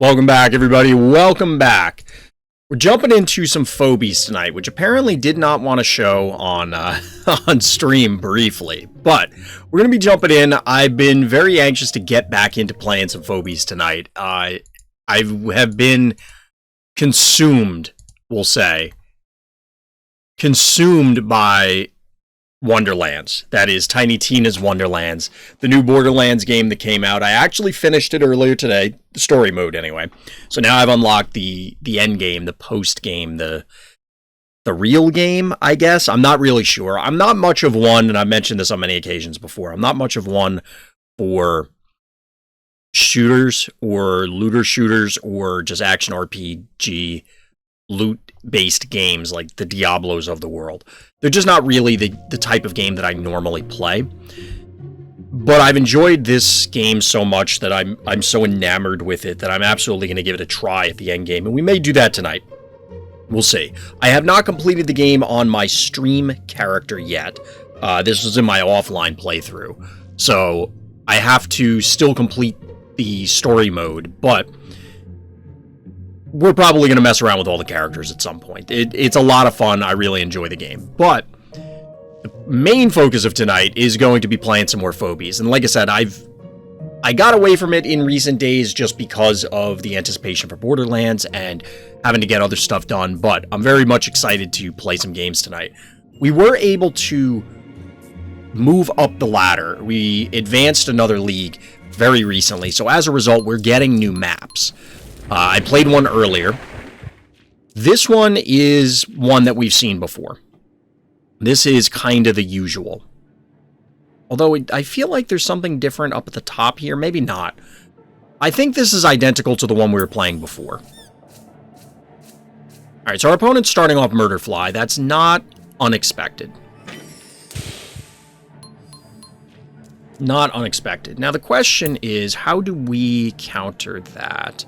Welcome back, everybody. Welcome back. We're jumping into some Phobies tonight, which apparently did not want to show on on stream briefly. But we're going to be jumping in. I've been very anxious to get back into playing some Phobies tonight. I have been consumed, we'll say, consumed by Wonderlands. That is Tiny Tina's Wonderlands, the new Borderlands game that came out. I actually finished it earlier today, the story mode anyway. So now I've unlocked the end game, the post game, the real game, I guess. I'm not really sure. I'm not much of one, and I've mentioned this on many occasions before. I'm not much of one for shooters or looter shooters or just action RPG loot-based games like the Diablos of the world. They're just not really the type of game that I normally play. But I've enjoyed this game so much that I'm so enamored with it that I'm absolutely going to give it a try at the end game, and we may do that tonight. We'll see. I have not completed the game on my stream character yet. This was in my offline playthrough, so I have to still complete the story mode, but we're probably going to mess around with all the characters at some point. It's a lot of fun. I really enjoy the game. But the main focus of tonight is going to be playing some more Phobies. And like I said, I got away from it in recent days just because of the anticipation for Borderlands and having to get other stuff done. But I'm very much excited to play some games tonight. We were able to move up the ladder. We advanced another league very recently. So as a result, we're getting new maps. I played one earlier. This one is one that we've seen before. This is kind of the usual. Although I feel like there's something different up at the top here. Maybe not. I think this is identical to the one we were playing before. Alright, so our opponent's starting off Murderfly. That's not unexpected. Not unexpected. Now the question is, how do we counter that?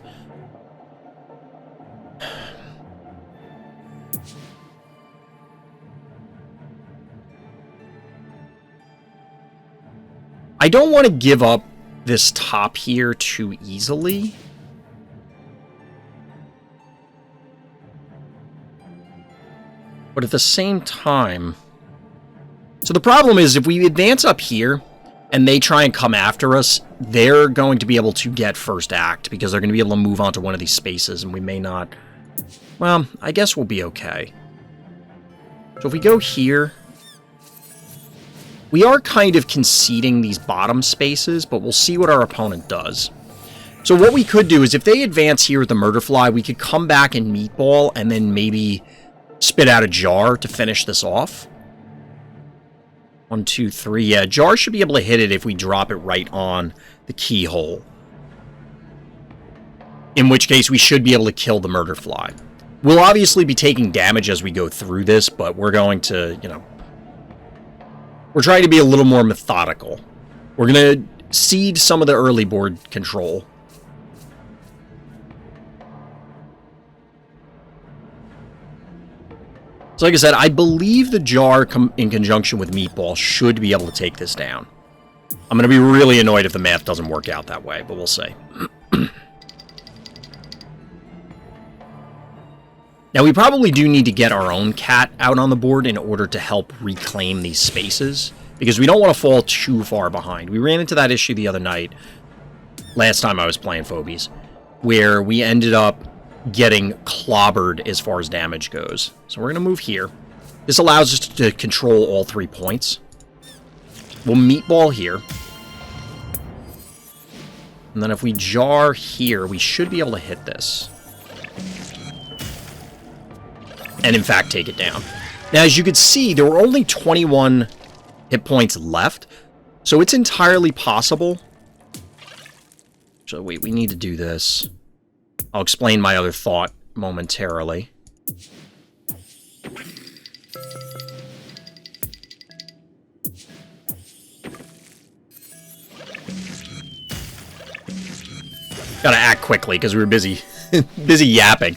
I don't want to give up this top here too easily. But at the same time... So the problem is, if we advance up here, and they try and come after us, they're going to be able to get first act, because they're going to be able to move onto one of these spaces, and we may not... Well, I guess we'll be okay. So if we go here... We are kind of conceding these bottom spaces, but we'll see what our opponent does. So what we could do is, if they advance here with the Murderfly, we could come back and Meatball, and then maybe spit out a Jar to finish this off. 1, 2, 3. Yeah, Jar should be able to hit it if we drop it right on the keyhole. In which case, we should be able to kill the Murderfly. We'll obviously be taking damage as we go through this, but we're going to, you know... We're trying to be a little more methodical. We're going to cede some of the early board control. So like I said, I believe the Jar in conjunction with Meatball should be able to take this down. I'm going to be really annoyed if the math doesn't work out that way, but we'll see. Now, we probably do need to get our own cat out on the board in order to help reclaim these spaces, because we don't want to fall too far behind. We ran into that issue the other night, last time I was playing Phobies, where we ended up getting clobbered as far as damage goes. So we're going to move here. This allows us to control all 3 points. We'll Meatball here. And then if we Jar here, we should be able to hit this. And in fact, take it down. Now, as you can see, there were only 21 hit points left, so it's entirely possible. So wait, we need to do this. I'll explain my other thought momentarily. Gotta act quickly because we were busy yapping.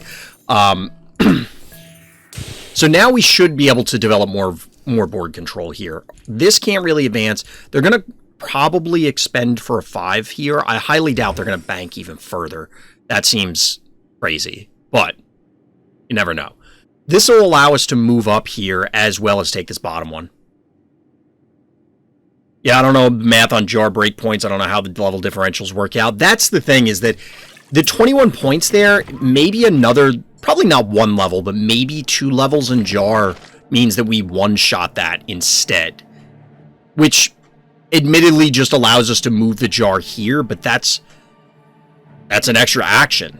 So now we should be able to develop more board control here. This can't really advance. They're going to probably expend for a 5 here. I highly doubt they're going to bank even further That seems crazy, but you never know. This will allow us to move up here as well as take this bottom one. Yeah, I don't know math on jar breakpoints. I don't know how the level differentials work out. That's the thing, is that the 21 points there, maybe another, probably not one level, but maybe 2 levels in jar means that we one-shot that instead. Which, admittedly, just allows us to move the jar here, but that's an extra action.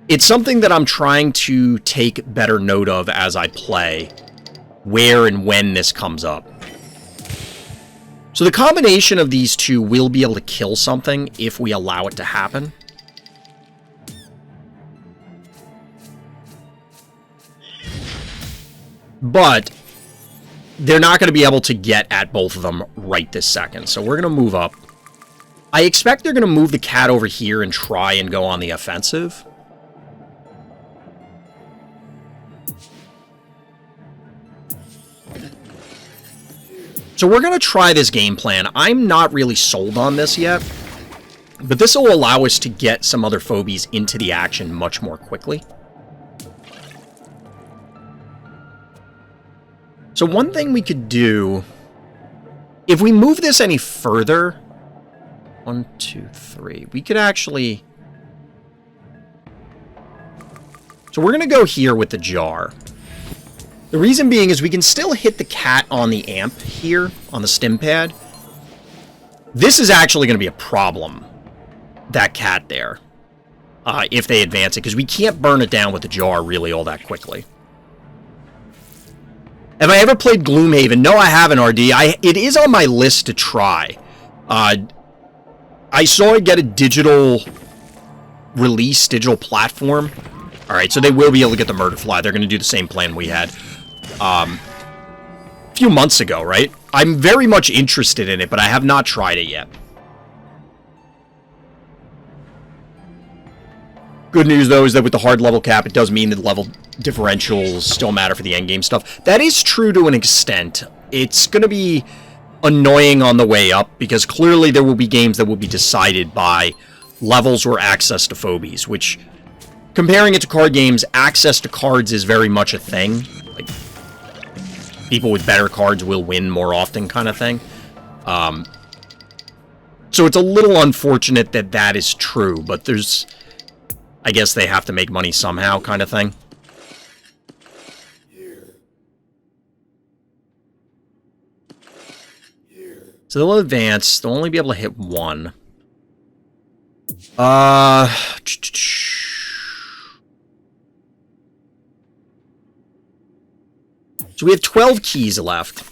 It's something that I'm trying to take better note of as I play, where and when this comes up. So the combination of these two will be able to kill something if we allow it to happen. But they're not going to be able to get at both of them right this second. So we're going to move up. I expect they're going to move the cat over here and try and go on the offensive. So we're going to try this game plan. I'm not really sold on this yet, but this will allow us to get some other phobies into the action much more quickly. So one thing we could do, if we move this any further, 1, 2, 3, we could actually... So we're going to go here with the jar. The reason being is we can still hit the cat on the amp here, on the stim pad. This is actually going to be a problem, that cat there, if they advance it, because we can't burn it down with the jar really all that quickly. Have I ever played Gloomhaven? No, I haven't, RD. It is on my list to try. I saw it get a digital release, digital platform. Alright, so they will be able to get the Murder Fly. They're going to do the same plan we had a few months ago, right? I'm very much interested in it, but I have not tried it yet. Good news, though, is that with the hard level cap, it does mean that level differentials still matter for the endgame stuff. That is true to an extent. It's going to be annoying on the way up, because clearly there will be games that will be decided by levels or access to phobies, which, comparing it to card games, access to cards is very much a thing. Like, people with better cards will win more often, kind of thing. So it's a little unfortunate that that is true, but there's... I guess they have to make money somehow, kind of thing. So they'll advance. They'll only be able to hit one. So we have 12 keys left.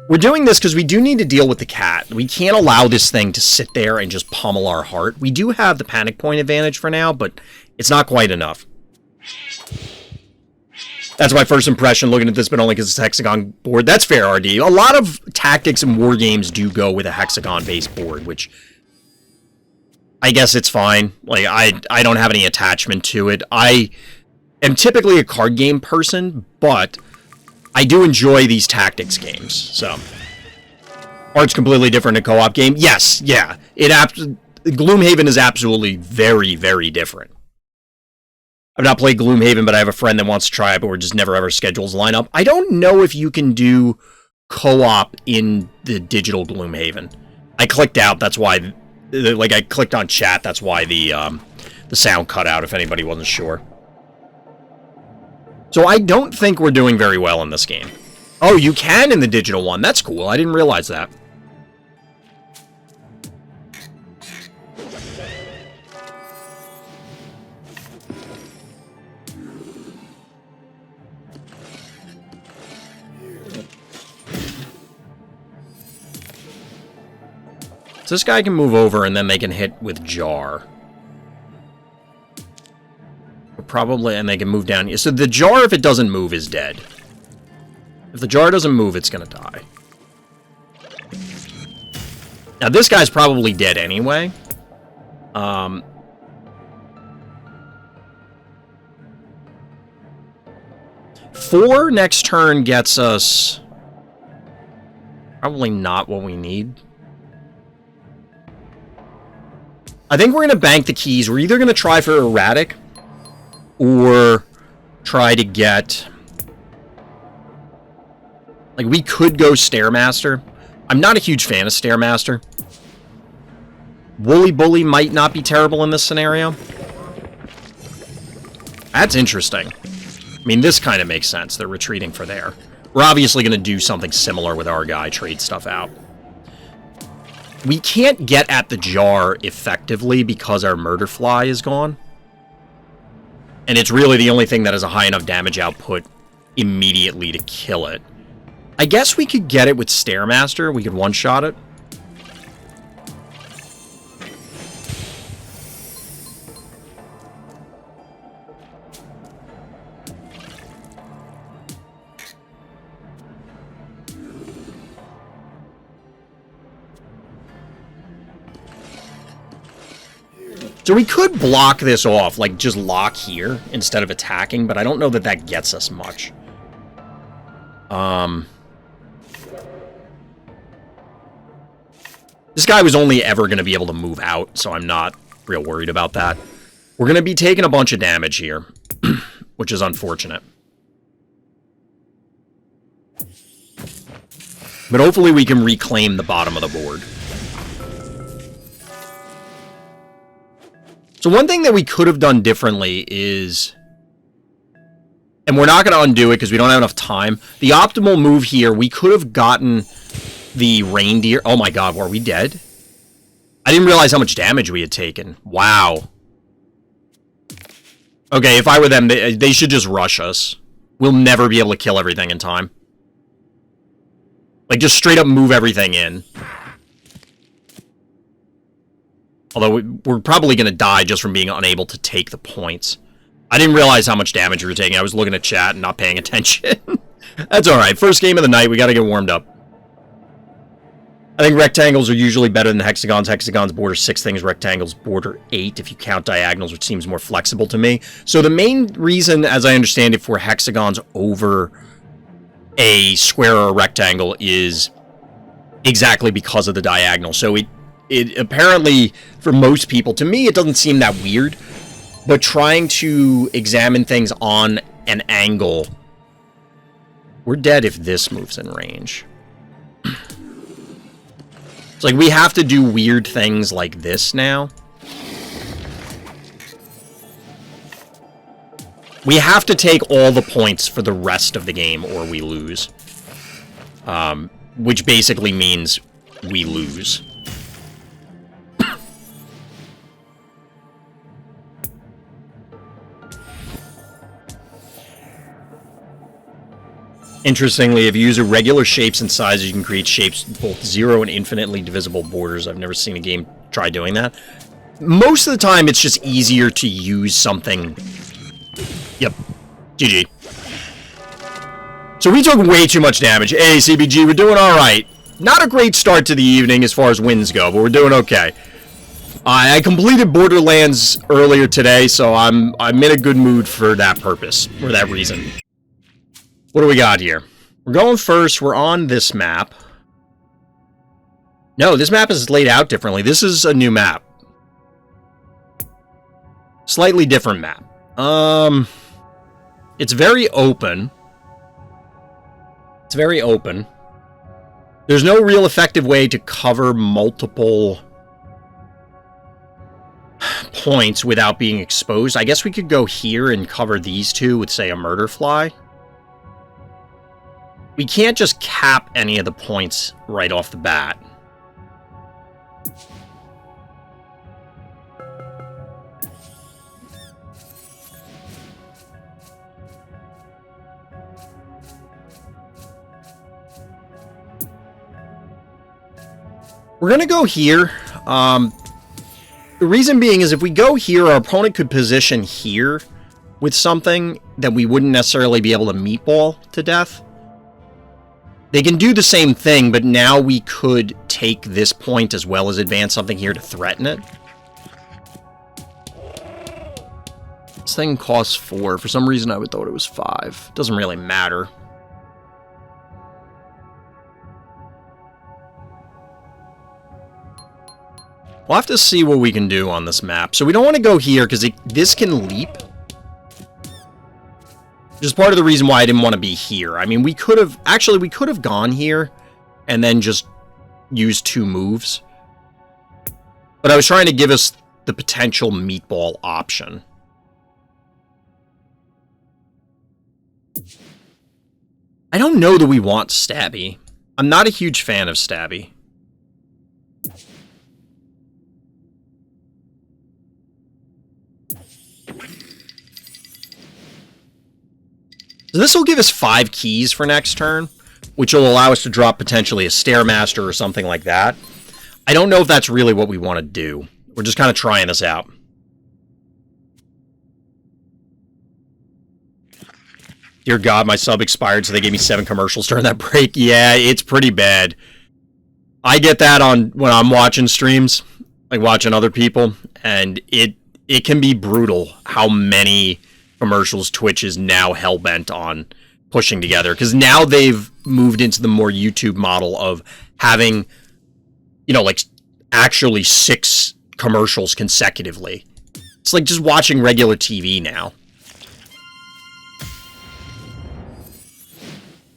We're doing this because we do need to deal with the cat. We can't allow this thing to sit there and just pummel our heart. We do have the panic point advantage for now, but it's not quite enough. That's my first impression looking at this, but only because it's a hexagon board. That's fair, RD. A lot of tactics and war games do go with a hexagon-based board, which I guess it's fine. Like, I don't have any attachment to it. I am typically a card game person, but I do enjoy these tactics games, so. Art's completely different in a co-op game. Yes, yeah. Gloomhaven is absolutely very, very different. I've not played Gloomhaven, but I have a friend that wants to try it, but we're just never ever schedules line up. I don't know if you can do co-op in the digital Gloomhaven. I clicked out, that's why, like, I clicked on chat, that's why the sound cut out, if anybody wasn't sure. So I don't think we're doing very well in this game. Oh, you can in the digital one. That's cool. I didn't realize that. So this guy can move over and then they can hit with jar. Probably, and they can move down. So the jar, if it doesn't move, is dead. If the jar doesn't move, it's gonna die. Now, this guy's probably dead anyway. 4 next turn gets us... probably not what we need. I think we're going to bank the keys. We're either going to try for erratic or try to get... Like, we could go Stairmaster. I'm not a huge fan of Stairmaster. Woolly Bully might not be terrible in this scenario. That's interesting. I mean, this kind of makes sense. They're retreating for there. We're obviously going to do something similar with our guy, trade stuff out. We can't get at the jar effectively because our murder fly is gone. And it's really the only thing that has a high enough damage output immediately to kill it. I guess we could get it with Stairmaster. We could one-shot it. So we could block this off, like just lock here instead of attacking, but I don't know that that gets us much. This guy was only ever going to be able to move out, so I'm not real worried about that. We're going to be taking a bunch of damage here, which is unfortunate. But hopefully we can reclaim the bottom of the board. So one thing that we could have done differently is... And we're not going to undo it because we don't have enough time. The optimal move here, we could have gotten the reindeer... Oh my god, were we dead? I didn't realize how much damage we had taken. Wow. Okay, if I were them, they should just rush us. We'll never be able to kill everything in time. Like, just straight up move everything in. Although, we're probably going to die just from being unable to take the points. I didn't realize how much damage we were taking. I was looking at chat and not paying attention. That's alright. First game of the night, we got to get warmed up. I think rectangles are usually better than hexagons. Hexagons border 6 things, rectangles border 8 if you count diagonals, which seems more flexible to me. So the main reason, as I understand it, for hexagons over a square or a rectangle is exactly because of the diagonal. So it apparently, for most people, to me, it doesn't seem that weird. But trying to examine things on an angle... We're dead if this moves in range. It's like we have to do weird things like this now. We have to take all the points for the rest of the game or we lose. Which basically means we lose. Interestingly, if you use irregular shapes and sizes, you can create shapes both 0 and infinitely divisible borders. I've never seen a game try doing that. Most of the time, it's just easier to use something... Yep. GG. So we took way too much damage. Hey, CBG, we're doing alright. Not a great start to the evening as far as wins go, but we're doing okay. I completed Borderlands earlier today, so I'm in a good mood for that purpose, for that reason. What do we got here? We're going first. We're on this map. No, this map is laid out differently. This is a new map. Slightly different map. It's very open. It's very open. There's no real effective way to cover multiple points without being exposed. I guess we could go here and cover these two with, say, a murder fly. We can't just cap any of the points right off the bat. We're going to go here. The reason being is if we go here, our opponent could position here with something that we wouldn't necessarily be able to meatball to death. They can do the same thing, but now we could take this point as well as advance something here to threaten it. This thing costs 4. For some reason, I would thought it was 5. Doesn't really matter. We'll have to see what we can do on this map. So we don't want to go here because this can leap. Which is part of the reason why I didn't want to be here. I mean, we could have... Actually, we could have gone here and then just used 2 moves. But I was trying to give us the potential meatball option. I don't know that we want Stabby. I'm not a huge fan of Stabby. So this will give us 5 keys for next turn, which will allow us to drop potentially a Stairmaster or something like that. I don't know if that's really what we want to do. We're just kind of trying this out. Dear God, my sub expired, so they gave me 7 commercials during that break. Yeah, it's pretty bad. I get that when I'm watching streams, like watching other people, and it can be brutal how many commercials Twitch is now hell-bent on pushing together. Because now they've moved into the more YouTube model of having, you know, like, actually 6 commercials consecutively. It's like just watching regular TV now.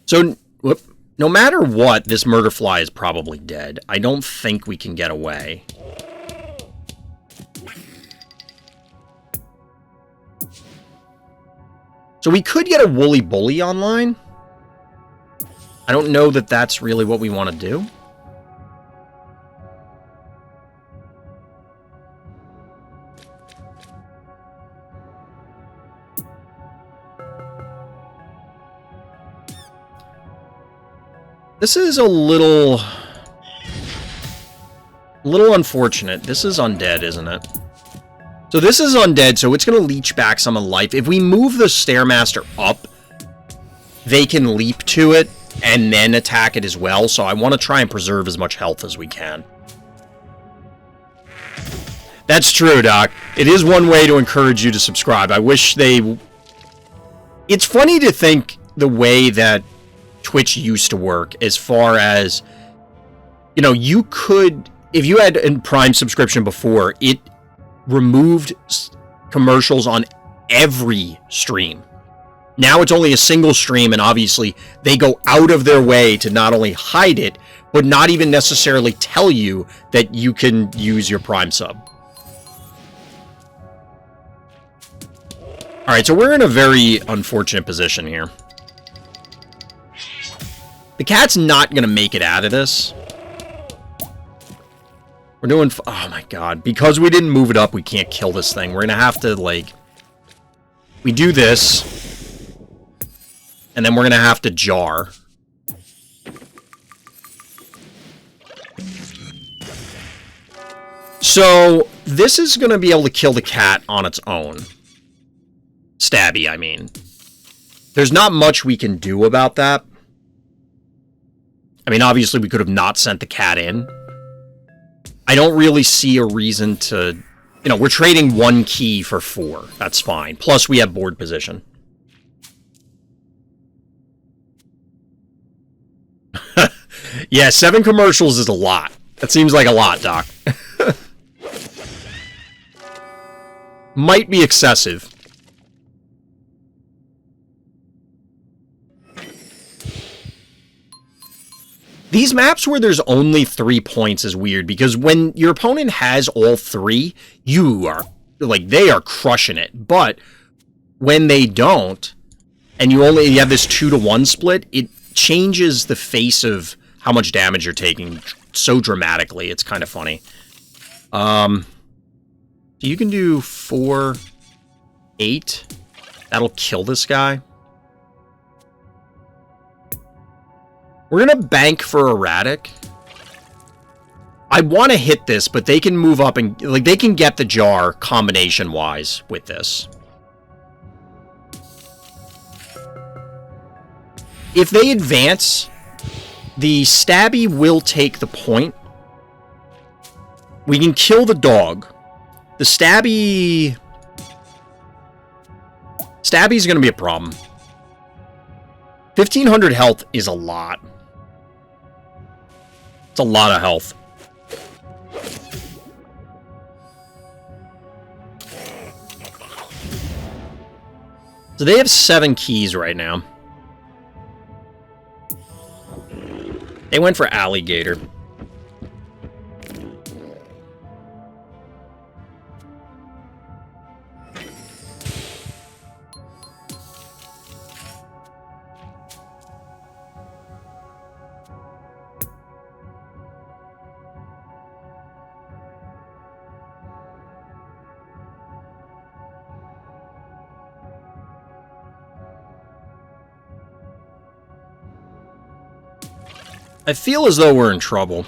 So, no matter what, this Murderfly is probably dead. I don't think we can get away. So we could get a Woolly Bully online. I don't know that that's really what we want to do. This is a little unfortunate. This is undead, isn't it? So this is undead, so it's going to leech back some of life. If we move the Stairmaster up, they can leap to it and then attack it as well. So I want to try and preserve as much health as we can. That's true, Doc. It is one way to encourage you to subscribe. I wish they... It's funny to think the way that Twitch used to work as far as, you know, you could... If you had a Prime subscription before, it removed commercials on every stream. Now it's only a single stream, and obviously they go out of their way to not only hide it, but not even necessarily tell you that you can use your Prime sub. Alright, so we're in a very unfortunate position here. The cat's not going to make it out of this. We're doing... Oh my god. Because we didn't move it up, we can't kill this thing. We're going to have to, like... We do this. And then we're going to have to jar. So, this is going to be able to kill the cat on its own. Stabby, I mean. There's not much we can do about that. I mean, obviously, we could have not sent the cat in. I don't really see a reason to... You know, we're trading 1 key for 4. That's fine. Plus, we have board position. Yeah, 7 commercials is a lot. That seems like a lot, Doc. Might be excessive. These maps where there's only 3 points is weird, because when your opponent has all 3, you are, like, they are crushing it. But when they don't, and you have this 2-to-1 split, it changes the face of how much damage you're taking so dramatically. It's kind of funny. You can do 4, 8. That'll kill this guy. We're going to bank for Erratic. I want to hit this, but they can move up and... Like, they can get the jar combination-wise with this. If they advance, the Stabby will take the point. We can kill the dog. The Stabby... Stabby's going to be a problem. 1,500 health is a lot. It's a lot of health. So they have 7 keys right now. They went for alligator. I feel as though we're in trouble.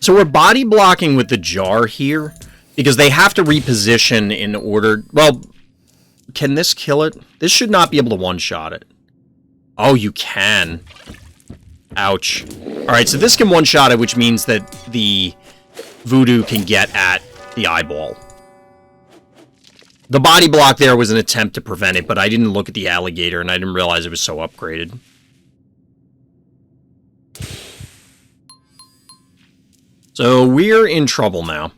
So we're body blocking with the jar here because they have to reposition in order... Well, can this kill it? This should not be able to one-shot it. Oh, you can. Ouch. Alright, so this can one-shot it, which means that the voodoo can get at the eyeball. The body block there was an attempt to prevent it, but I didn't look at the alligator and I didn't realize it was so upgraded. So we're in trouble now.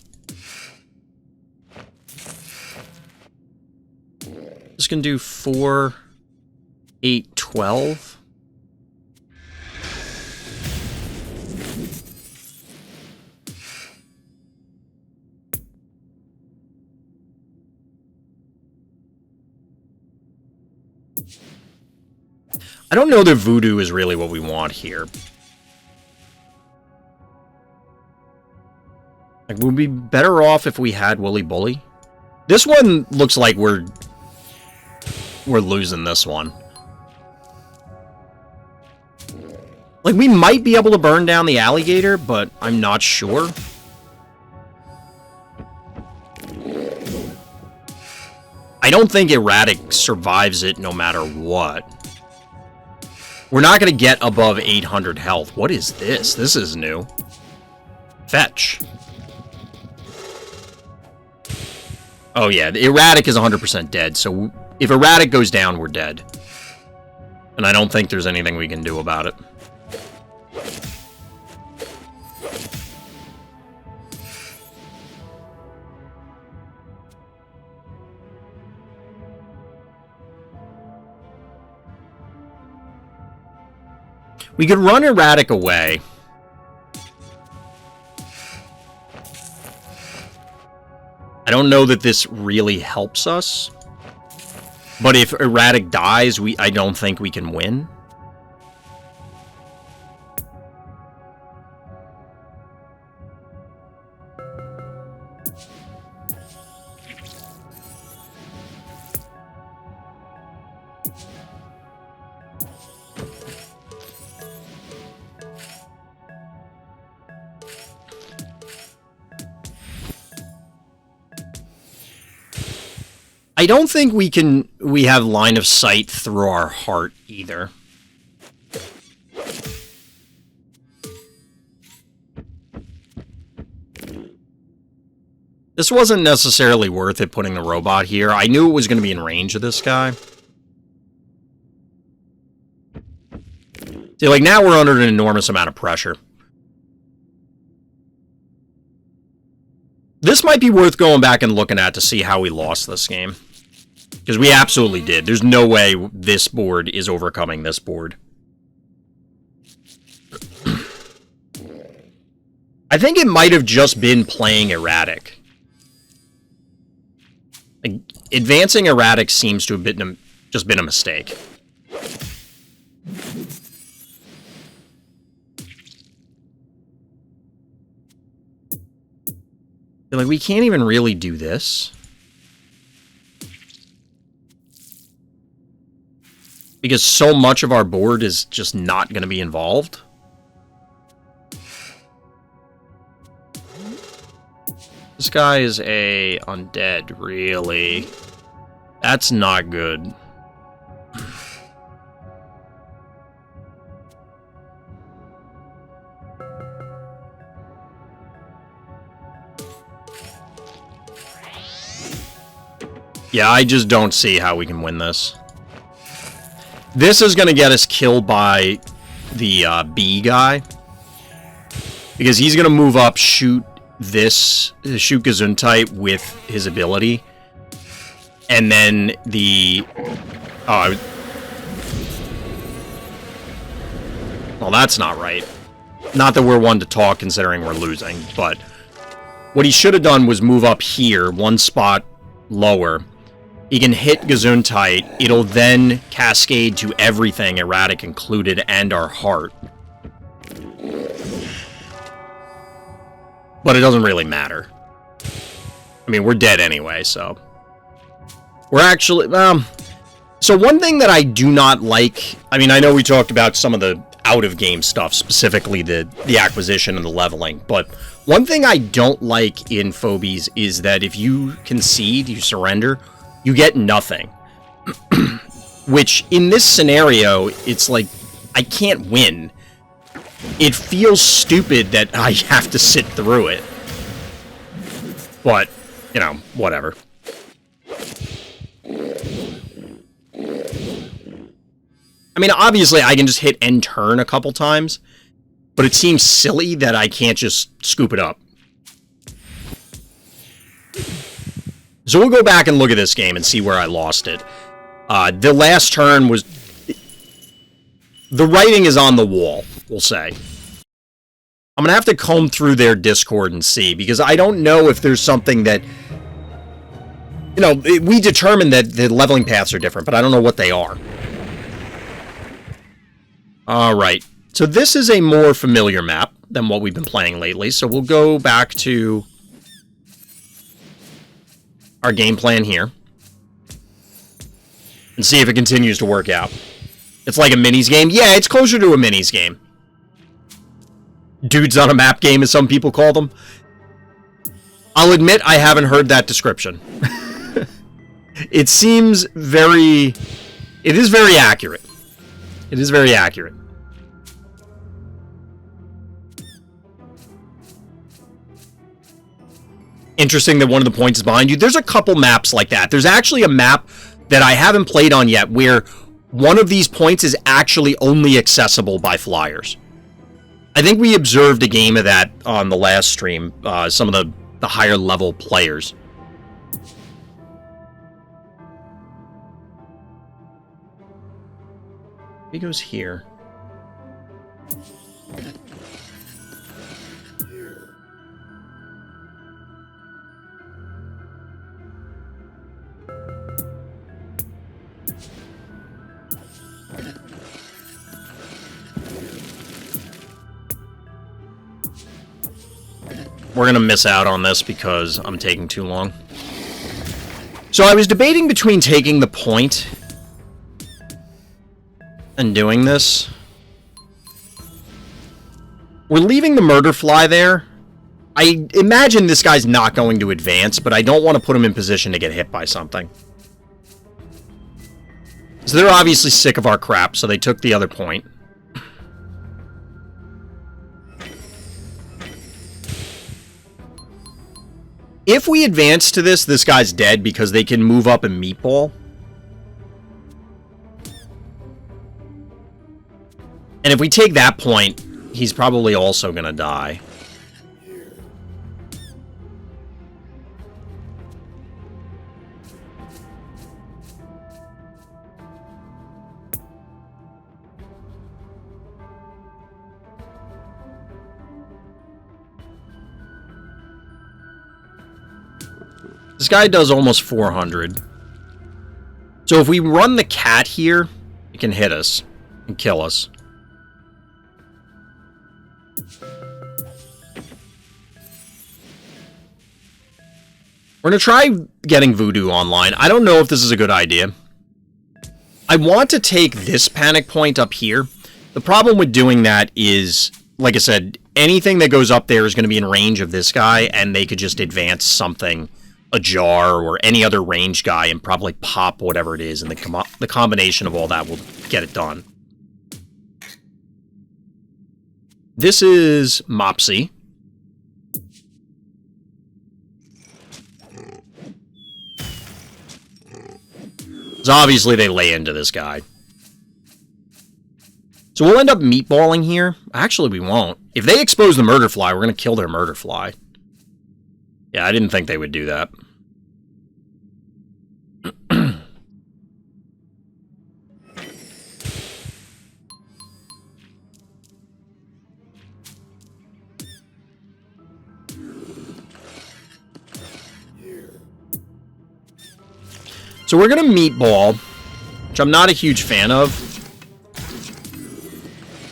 This can do 4, 8, 12. I don't know that voodoo is really what we want here. Like, we'd be better off if we had Wooly Bully. This one looks like we're losing this one. Like, we might be able to burn down the alligator, but I'm not sure. I don't think Erratic survives it no matter what. We're not going to get above 800 health. What is this? This is new. Fetch. Oh yeah, the Erratic is 100% dead, so if Erratic goes down, we're dead. And I don't think there's anything we can do about it. We could run Erratic away. I don't know that this really helps us. But if Erratic dies, I don't think we can win. I don't think we have line of sight through our heart either. This wasn't necessarily worth it putting the robot here. I knew it was going to be in range of this guy. See, like, now we're under an enormous amount of pressure. This might be worth going back and looking at to see how we lost this game. Because we absolutely did. There's no way this board is overcoming this board. I think it might have just been playing Erratic. Like, advancing Erratic seems to have just been a mistake. Like, we can't even really do this. Because so much of our board is just not going to be involved. This guy is a undead, really. That's not good. Yeah, I just don't see how we can win this. This is going to get us killed by the B guy. Because he's going to move up, shoot Gesundheit with his ability. And then the... Oh, well, that's not right. Not that we're one to talk considering we're losing, but... What he should have done was move up here, one spot lower. He can hit Gesundheit. It'll then cascade to everything, Erratic included, and our heart. But it doesn't really matter. I mean, we're dead anyway, so... We're actually... So one thing that I do not like... I mean, I know we talked about some of the out-of-game stuff, specifically the acquisition and the leveling, but one thing I don't like in Phobies is that if you concede, you surrender, you get nothing. Which, in this scenario, it's like, I can't win. It feels stupid that I have to sit through it. But, you know, whatever. I mean, obviously, I can just hit end turn a couple times, but it seems silly that I can't just scoop it up. So we'll go back and look at this game and see where I lost it. The last turn was... The writing is on the wall, we'll say. I'm going to have to comb through their Discord and see, because I don't know if there's something that... You know, we determined that the leveling paths are different, but I don't know what they are. Alright, so this is a more familiar map than what we've been playing lately, so we'll go back to our game plan here and see if it continues to work out. It's like a minis game? Yeah, it's closer to a minis game. Dudes on a map game, as some people call them. I'll admit I haven't heard that description. It seems very... It is very accurate. It is very accurate. Interesting that one of the points is behind you. There's a couple maps like that. There's actually a map that I haven't played on yet where one of these points is actually only accessible by flyers. I think we observed a game of that on the last stream, some of the higher level players. He goes here. We're going to miss out on this because I'm taking too long. So I was debating between taking the point and doing this. We're leaving the murder fly there. I imagine this guy's not going to advance, but I don't want to put him in position to get hit by something. So they're obviously sick of our crap, so they took the other point. If we advance to this guy's dead because they can move up and meatball. And if we take that point, he's probably also going to die. This guy does almost 400. So if we run the cat here, it can hit us and kill us. We're going to try getting Voodoo online. I don't know if this is a good idea. I want to take this panic point up here. The problem with doing that is, like I said, anything that goes up there is going to be in range of this guy, and they could just advance something, a jar, or any other range guy, and probably pop whatever it is, and the combination of all that will get it done. This is Mopsy. So obviously they lay into this guy. So we'll end up meatballing here. Actually, we won't. If they expose the murder fly, we're going to kill their murder fly. Yeah, I didn't think they would do that. So we're going to meatball, which I'm not a huge fan of.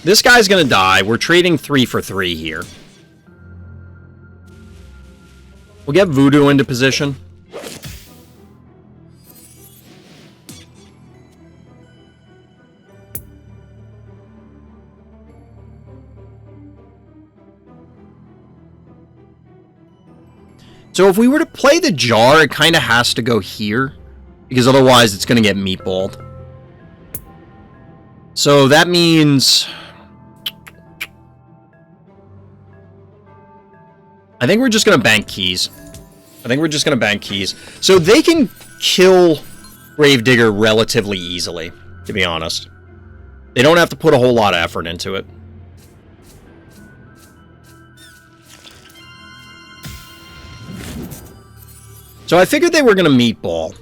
This guy's going to die. We're trading 3 for 3 here. We'll get Voodoo into position. So if we were to play the jar, it kind of has to go here, because otherwise it's going to get meatballed. So that means... I think we're just going to bank keys. So they can kill Gravedigger relatively easily, to be honest. They don't have to put a whole lot of effort into it. So I figured they were going to meatball.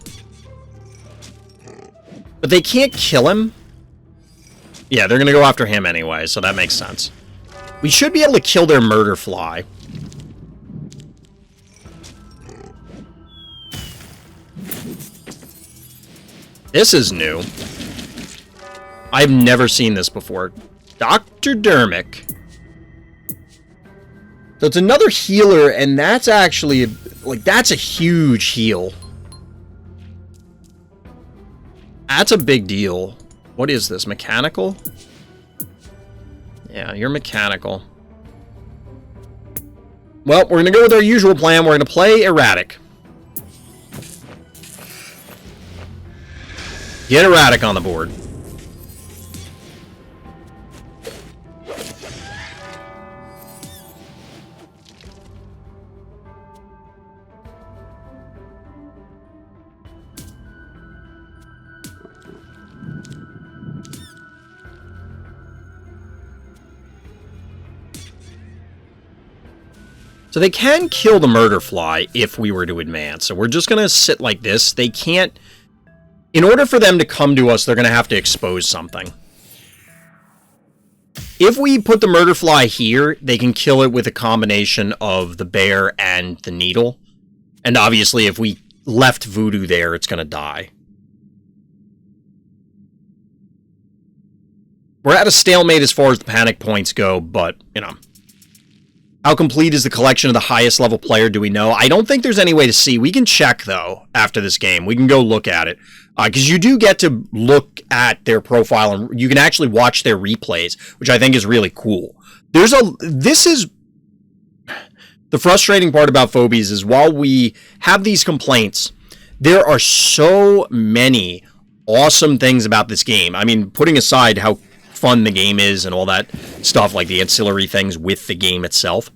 But they can't kill him. Yeah, they're going to go after him anyway, so that makes sense. We should be able to kill their murder fly. This is new. I've never seen this before. Dr. Dermick. So it's another healer, and that's actually, like, that's a huge heal. That's a big deal. What is this, mechanical? Yeah, you're mechanical. Well, we're going to go with our usual plan. We're going to play erratic. Get erratic on the board. So they can kill the murder fly if we were to advance. So we're just going to sit like this. They can't... In order for them to come to us, they're going to have to expose something. If we put the murder fly here, they can kill it with a combination of the bear and the needle. And obviously, if we left Voodoo there, it's going to die. We're at a stalemate as far as the panic points go, but, you know. How complete is the collection of the highest level player, do we know? I don't think there's any way to see. We can check, though, after this game. We can go look at it. Because you do get to look at their profile, and you can actually watch their replays, which I think is really cool. This is... The frustrating part about Phobies is while we have these complaints, there are so many awesome things about this game. I mean, putting aside how fun the game is and all that stuff, like the ancillary things with the game itself.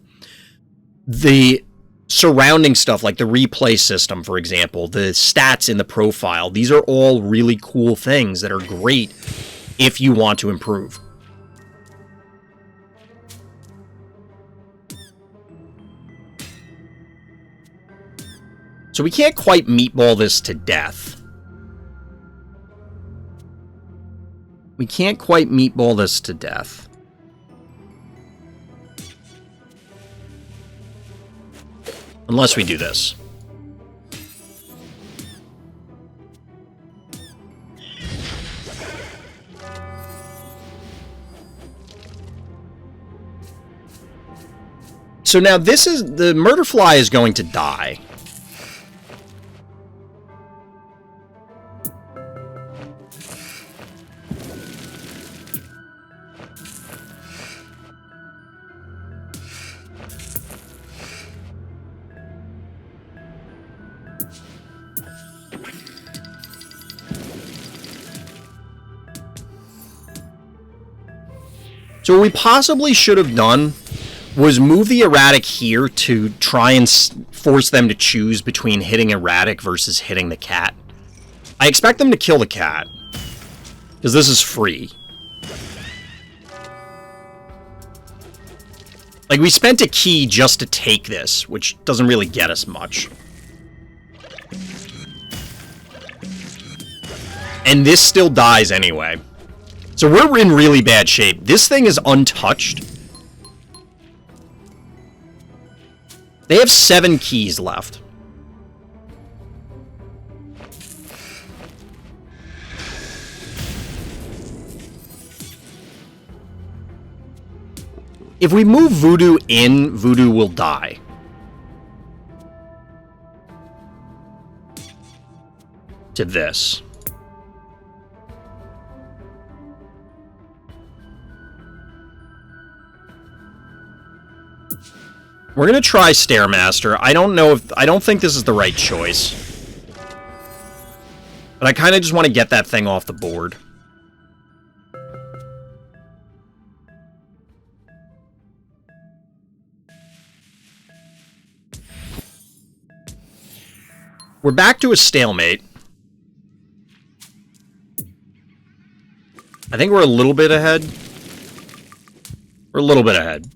The surrounding stuff, like the replay system, for example, the stats in the profile, these are all really cool things that are great if you want to improve. So we can't quite meatball this to death. We can't quite meatball this to death. Unless we do this. So now this is... The murder fly is going to die. So what we possibly should have done was move the erratic here to try and force them to choose between hitting erratic versus hitting the cat. I expect them to kill the cat. Because this is free. Like, we spent a key just to take this, which doesn't really get us much. And this still dies anyway. So we're in really bad shape. This thing is untouched. They have 7 keys left. If we move Voodoo in, Voodoo will die. To this. We're gonna try Stairmaster. I don't think this is the right choice. But I kind of just want to get that thing off the board. We're back to a stalemate. I think we're a little bit ahead. We're a little bit ahead.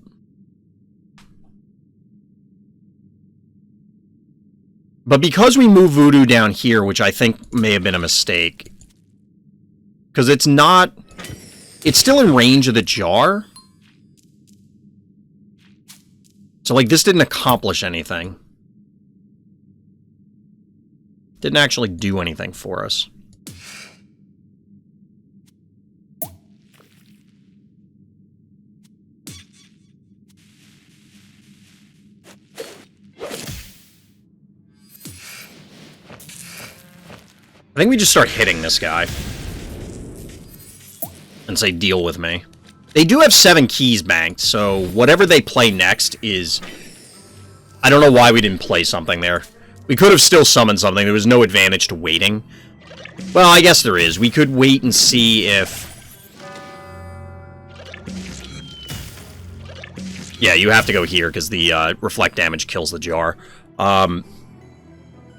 But because we move Voodoo down here, which I think may have been a mistake, because it's not... It's still in range of the jar. So, like, this didn't accomplish anything. Didn't actually do anything for us. I think we just start hitting this guy. And say, deal with me. They do have 7 keys banked, so whatever they play next is... I don't know why we didn't play something there. We could have still summoned something. There was no advantage to waiting. Well, I guess there is. We could wait and see if... Yeah, you have to go here because the reflect damage kills the jar.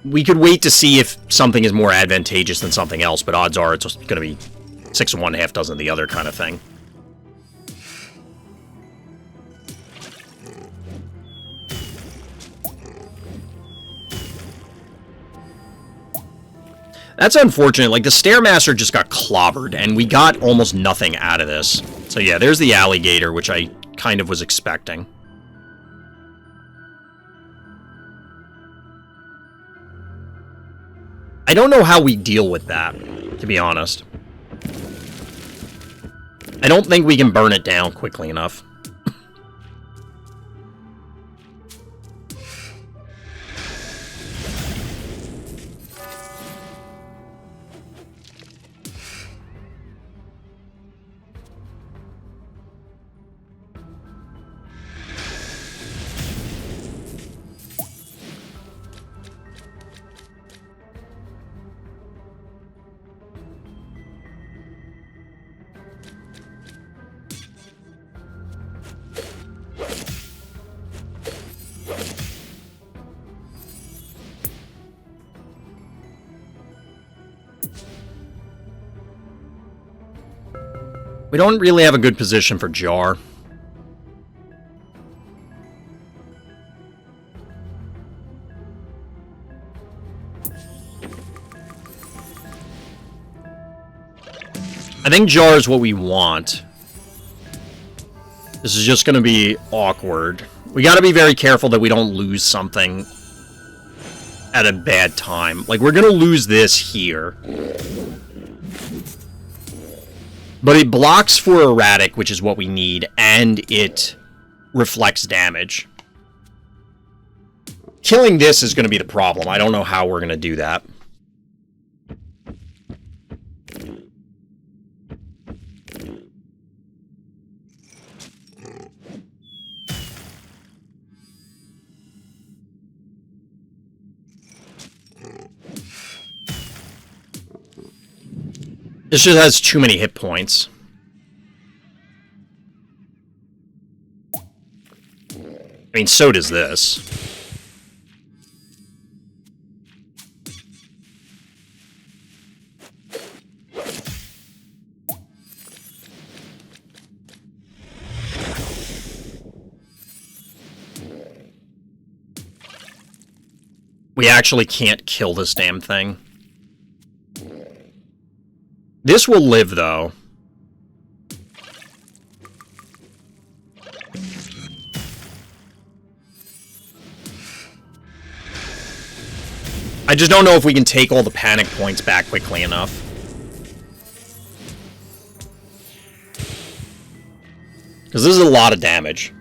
We could wait to see if something is more advantageous than something else, but odds are it's just going to be 6 of one, half dozen of the other kind of thing. That's unfortunate. Like, the Stairmaster just got clobbered, and we got almost nothing out of this. So yeah, there's the alligator, which I kind of was expecting. I don't know how we deal with that, to be honest. I don't think we can burn it down quickly enough. We don't really have a good position for jar. I think jar is what we want. This is just going to be awkward. We got to be very careful that we don't lose something at a bad time. Like, we're going to lose this here. But it blocks for erratic, which is what we need, and it reflects damage. Killing this is going to be the problem. I don't know how we're going to do that. This just has too many hit points. I mean, so does this. We actually can't kill this damn thing. This will live, though. I just don't know if we can take all the panic points back quickly enough. Because this is a lot of damage.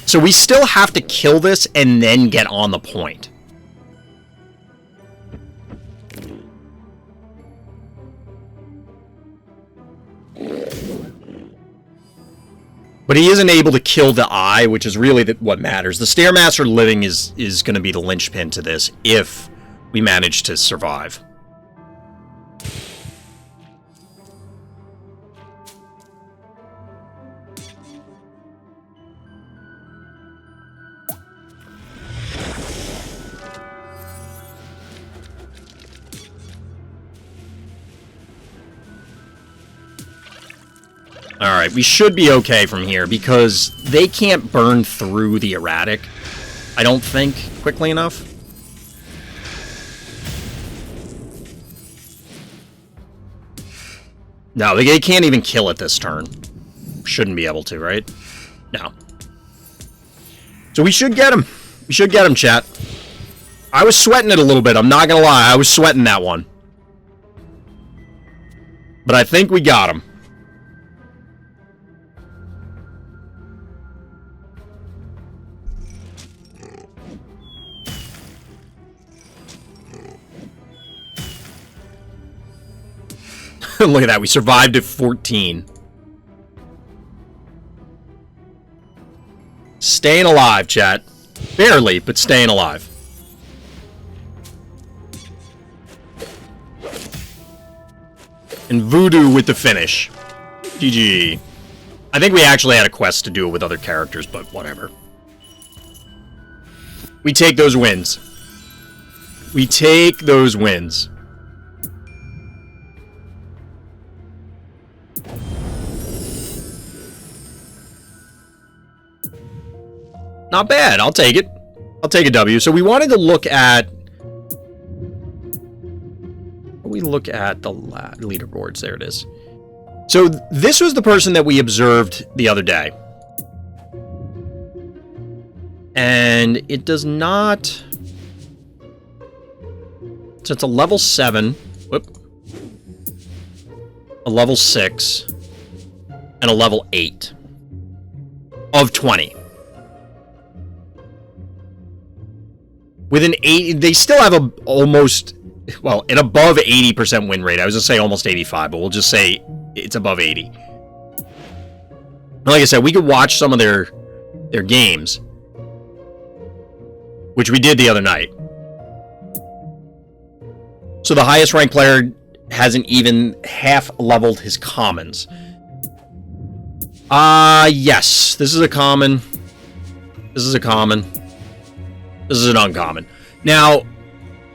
So we still have to kill this and then get on the point. But he isn't able to kill the eye, which is really what matters. The Stairmaster living is going to be the linchpin to this if we manage to survive. Alright, we should be okay from here, because they can't burn through the erratic, I don't think, quickly enough. No, they can't even kill it this turn. Shouldn't be able to, right? No. So we should get him. We should get him, chat. I was sweating it a little bit, I'm not gonna lie. I was sweating that one. But I think we got him. Look at that, we survived at 14. Staying alive, chat. Barely, but staying alive. And Voodoo with the finish. GG. I think we actually had a quest to do it with other characters, but whatever. We take those wins. We take those wins. Not bad. I'll take it. I'll take a W. So we wanted to look at... We look at the leaderboards. There it is. So this was the person that we observed the other day. And it does not... So it's a level 7. Whoop. A level 6. And a level 8. Of 20. With an 8, they still have a almost, well, an above 80% win rate. I was going to say almost 85, but we'll just say it's above 80. Like I said, we could watch some of their games, which we did the other night. So the highest ranked player hasn't even half leveled his commons. Yes, this is a common. This is a common. This is an uncommon. Now,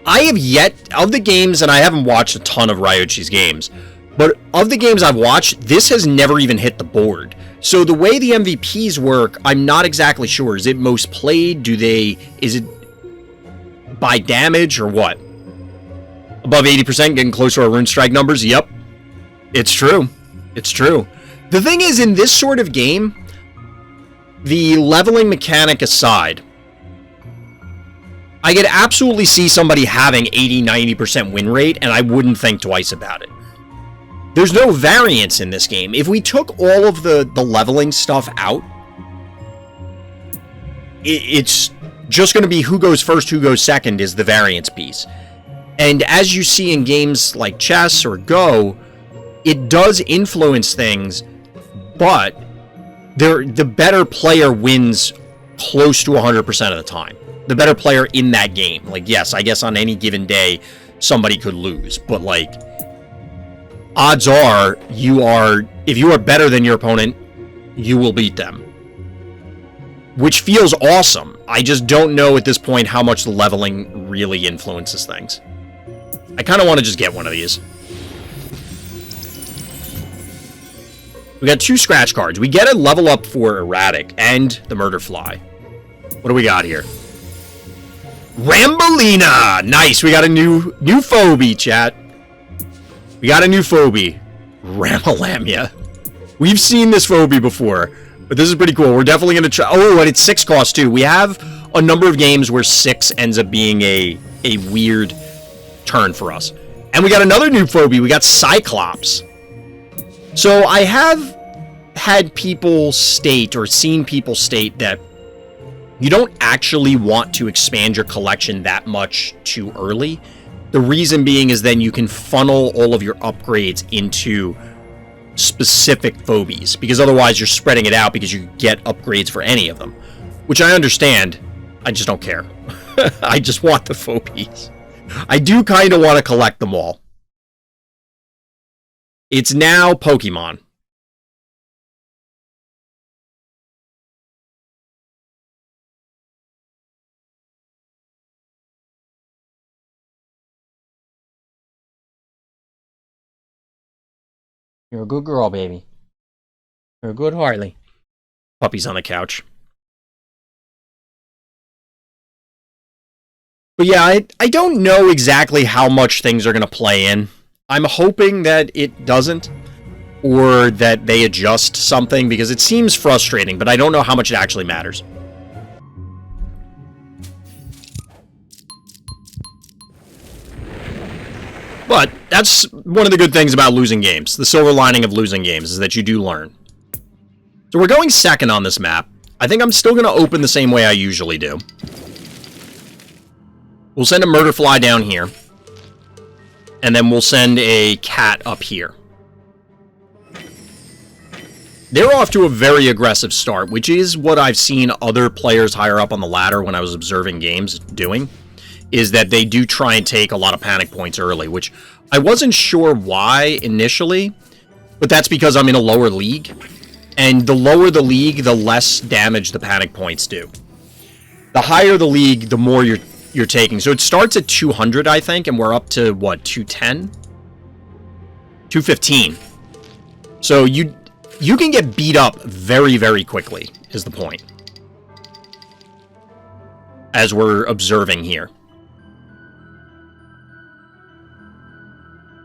I have yet, of the games, and I haven't watched a ton of Ryuichi's games, but of the games I've watched, this has never even hit the board. So the way the MVPs work, I'm not exactly sure. Is it most played? Is it by damage or what? Above 80%, getting closer to our Rune Strike numbers? Yep. It's true. It's true. The thing is, in this sort of game, the leveling mechanic aside, I could absolutely see somebody having 80-90% win rate, and I wouldn't think twice about it. There's no variance in this game. If we took all of the leveling stuff out, it's just going to be who goes first, who goes second is the variance piece. And as you see in games like chess or Go, it does influence things, but the better player wins close to 100% of the time. The better player in that game. Like, yes, I guess on any given day, somebody could lose. But, like, odds are, if you are better than your opponent, you will beat them. Which feels awesome. I just don't know at this point how much the leveling really influences things. I kind of want to just get one of these. We got 2 scratch cards. We get a level up for Erratic and the Murder Fly. What do we got here? Rambolina! Nice, we got a new phobie, chat. We got a new phobie. Ramalamia. We've seen this phobie before, but this is pretty cool. We're definitely going to try... Oh, and it's 6 cost, too. We have a number of games where 6 ends up being a weird turn for us. And we got another new phobie. We got Cyclops. So I have had people state, or seen people state, that you don't actually want to expand your collection that much too early. The reason being is then you can funnel all of your upgrades into specific phobies, because otherwise you're spreading it out because you get upgrades for any of them, which I understand. I just don't care. I just want the phobies. I do kind of want to collect them all. It's now Pokemon. You're a good girl, baby. You're a good Harley. Puppy's on the couch. But yeah, I don't know exactly how much things are going to play in. I'm hoping that it doesn't, or that they adjust something, because it seems frustrating, but I don't know how much it actually matters. But that's one of the good things about losing games. The silver lining of losing games is that you do learn. So we're going second on this map. I think I'm still going to open the same way I usually do. We'll send a Murder Fly down here. And then we'll send a cat up here. They're off to a very aggressive start, which is what I've seen other players higher up on the ladder when I was observing games doing, is that they do try and take a lot of panic points early, which I wasn't sure why initially, but that's because I'm in a lower league, and the lower the league, the less damage the panic points do. The higher the league, the more you're taking. So it starts at 200, I think, and we're up to, what, 210? 215. So you can get beat up very, very quickly, is the point. As we're observing here.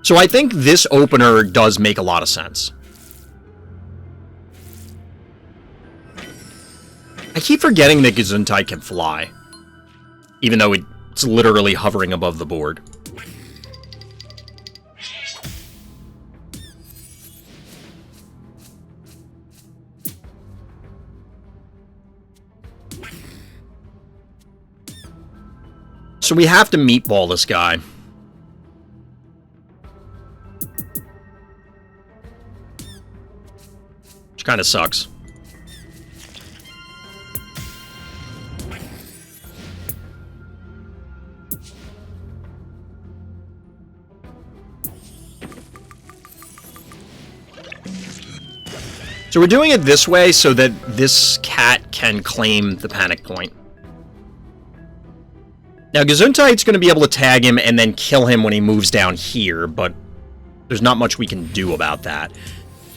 So I think this opener does make a lot of sense. I keep forgetting that Gesundheit can fly, even though it's literally hovering above the board. So we have to meatball this guy. Which kind of sucks. So we're doing it this way so that this cat can claim the panic point. Now, Gesundheit's going to be able to tag him and then kill him when he moves down here, but there's not much we can do about that.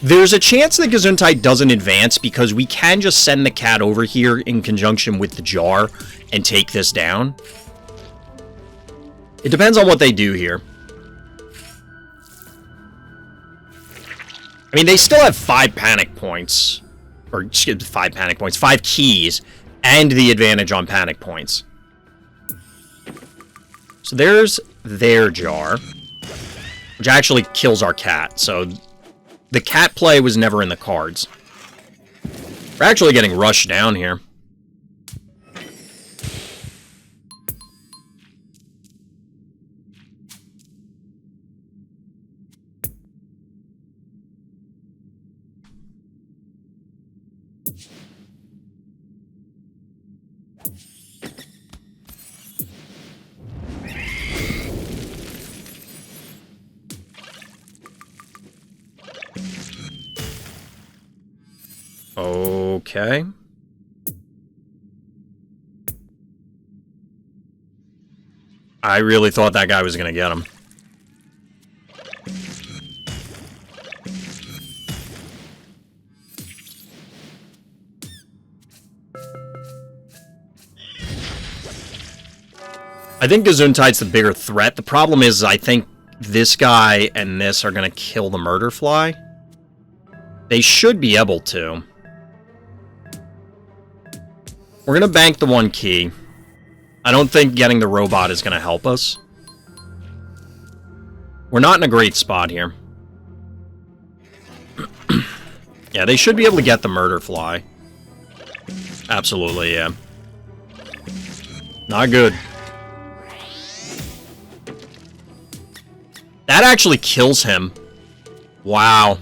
There's a chance that Gesundheit doesn't advance because we can just send the cat over here in conjunction with the jar and take this down. It depends on what they do here. I mean, they still have 5 panic points. Or, excuse me, 5 panic points. 5 keys and the advantage on panic points. So there's their jar, which actually kills our cat. So the cat play was never in the cards. We're actually getting rushed down here. Okay. I really thought that guy was going to get him. I think Gesundheit's the bigger threat. The problem is I think this guy and this are going to kill the murder fly. They should be able to. We're going to bank the 1 key. I don't think getting the robot is going to help us. We're not in a great spot here. Yeah, they should be able to get the murder fly. Absolutely, yeah. Not good. That actually kills him. Wow.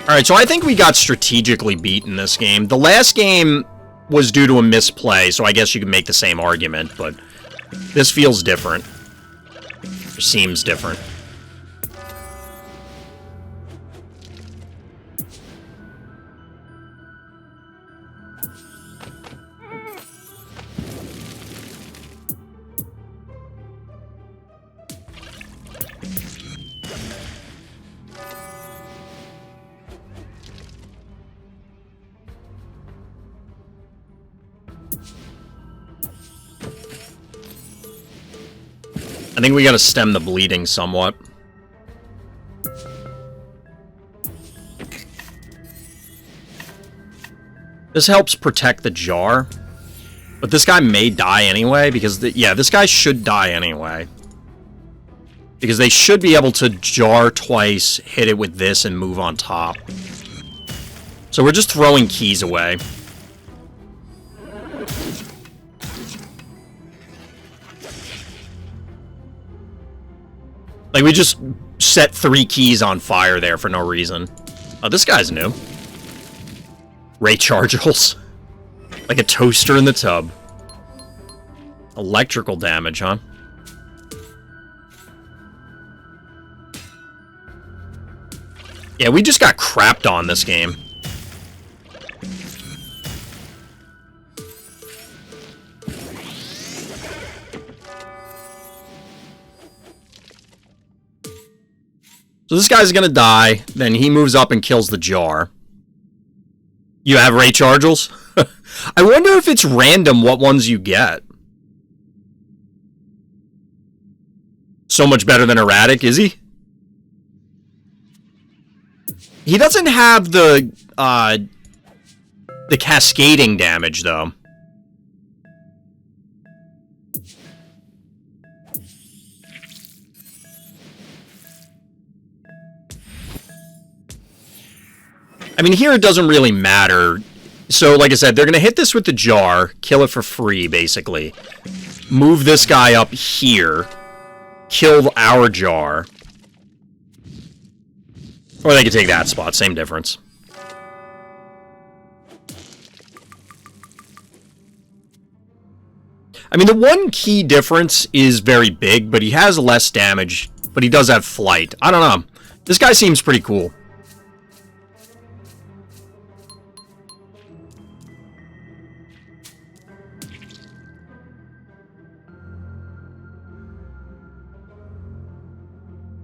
Alright, so I think we got strategically beat in this game. The last game was due to a misplay, so I guess you could make the same argument, but this feels different. Or seems different. I think we gotta stem the bleeding somewhat. This helps protect the jar. But this guy may die anyway, because, yeah, this guy should die anyway. Because they should be able to jar twice, hit it with this, and move on top. So we're just throwing keys away. Like, we just set 3 keys on fire there for no reason. Oh, this guy's new. Ray Chargels. Like a toaster in the tub. Electrical damage, huh? Yeah, we just got crapped on this game. So this guy's gonna die, then he moves up and kills the jar. You have Ray Chargels? I wonder if it's random what ones you get. So much better than Erratic, is he? He doesn't have the cascading damage, though. I mean, here it doesn't really matter. So, like I said, they're going to hit this with the jar, kill it for free, basically. Move this guy up here, kill our jar. Or they could take that spot, same difference. I mean, the 1 key difference is very big, but he has less damage, but he does have flight. I don't know. This guy seems pretty cool.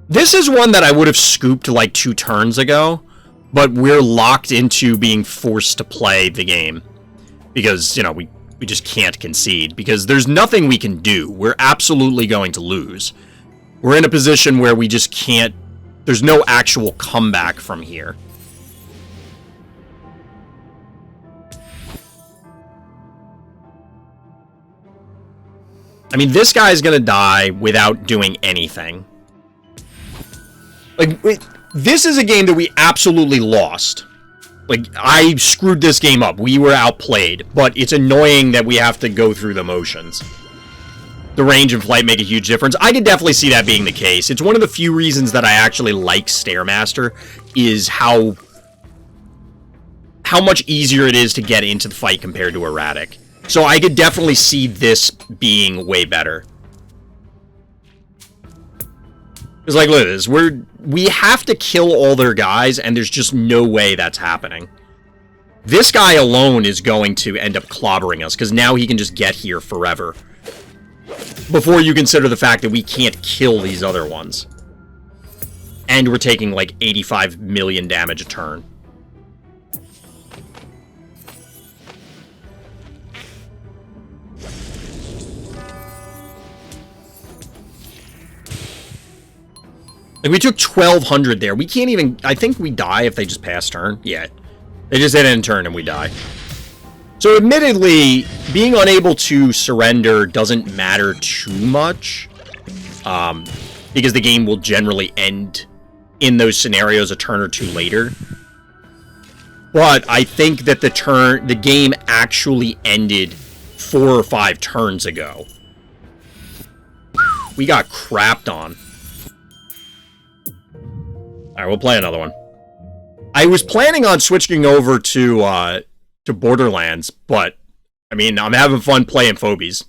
This is one that I would have scooped like 2 turns ago, but we're locked into being forced to play the game. Because, you know, we just can't concede. Because there's nothing we can do. We're absolutely going to lose. We're in a position where we just can't... There's no actual comeback from here. I mean, this guy's gonna die without doing anything. Like, this is a game that we absolutely lost. Like, I screwed this game up. We were outplayed. But it's annoying that we have to go through the motions. The range and flight make a huge difference. I could definitely see that being the case. It's one of the few reasons that I actually like Stairmaster, is how much easier it is to get into the fight compared to Erratic. So I could definitely see this being way better. Because, like, look at this. We have to kill all their guys, and there's just no way that's happening. This guy alone is going to end up clobbering us, because now he can just get here forever. Before you consider the fact that we can't kill these other ones. And we're taking, like, 85 million damage a turn. Like, we took 1,200 there. We can't even... I think we die if they just pass turn. Yeah. They just hit end turn and we die. So, admittedly, being unable to surrender doesn't matter too much. Because the game will generally end in those scenarios a turn or two later. But I think that the game actually ended 4 or 5 turns ago. We got crapped on. Alright, we'll play another one. I was planning on switching over to Borderlands, but, I mean, I'm having fun playing Phobies.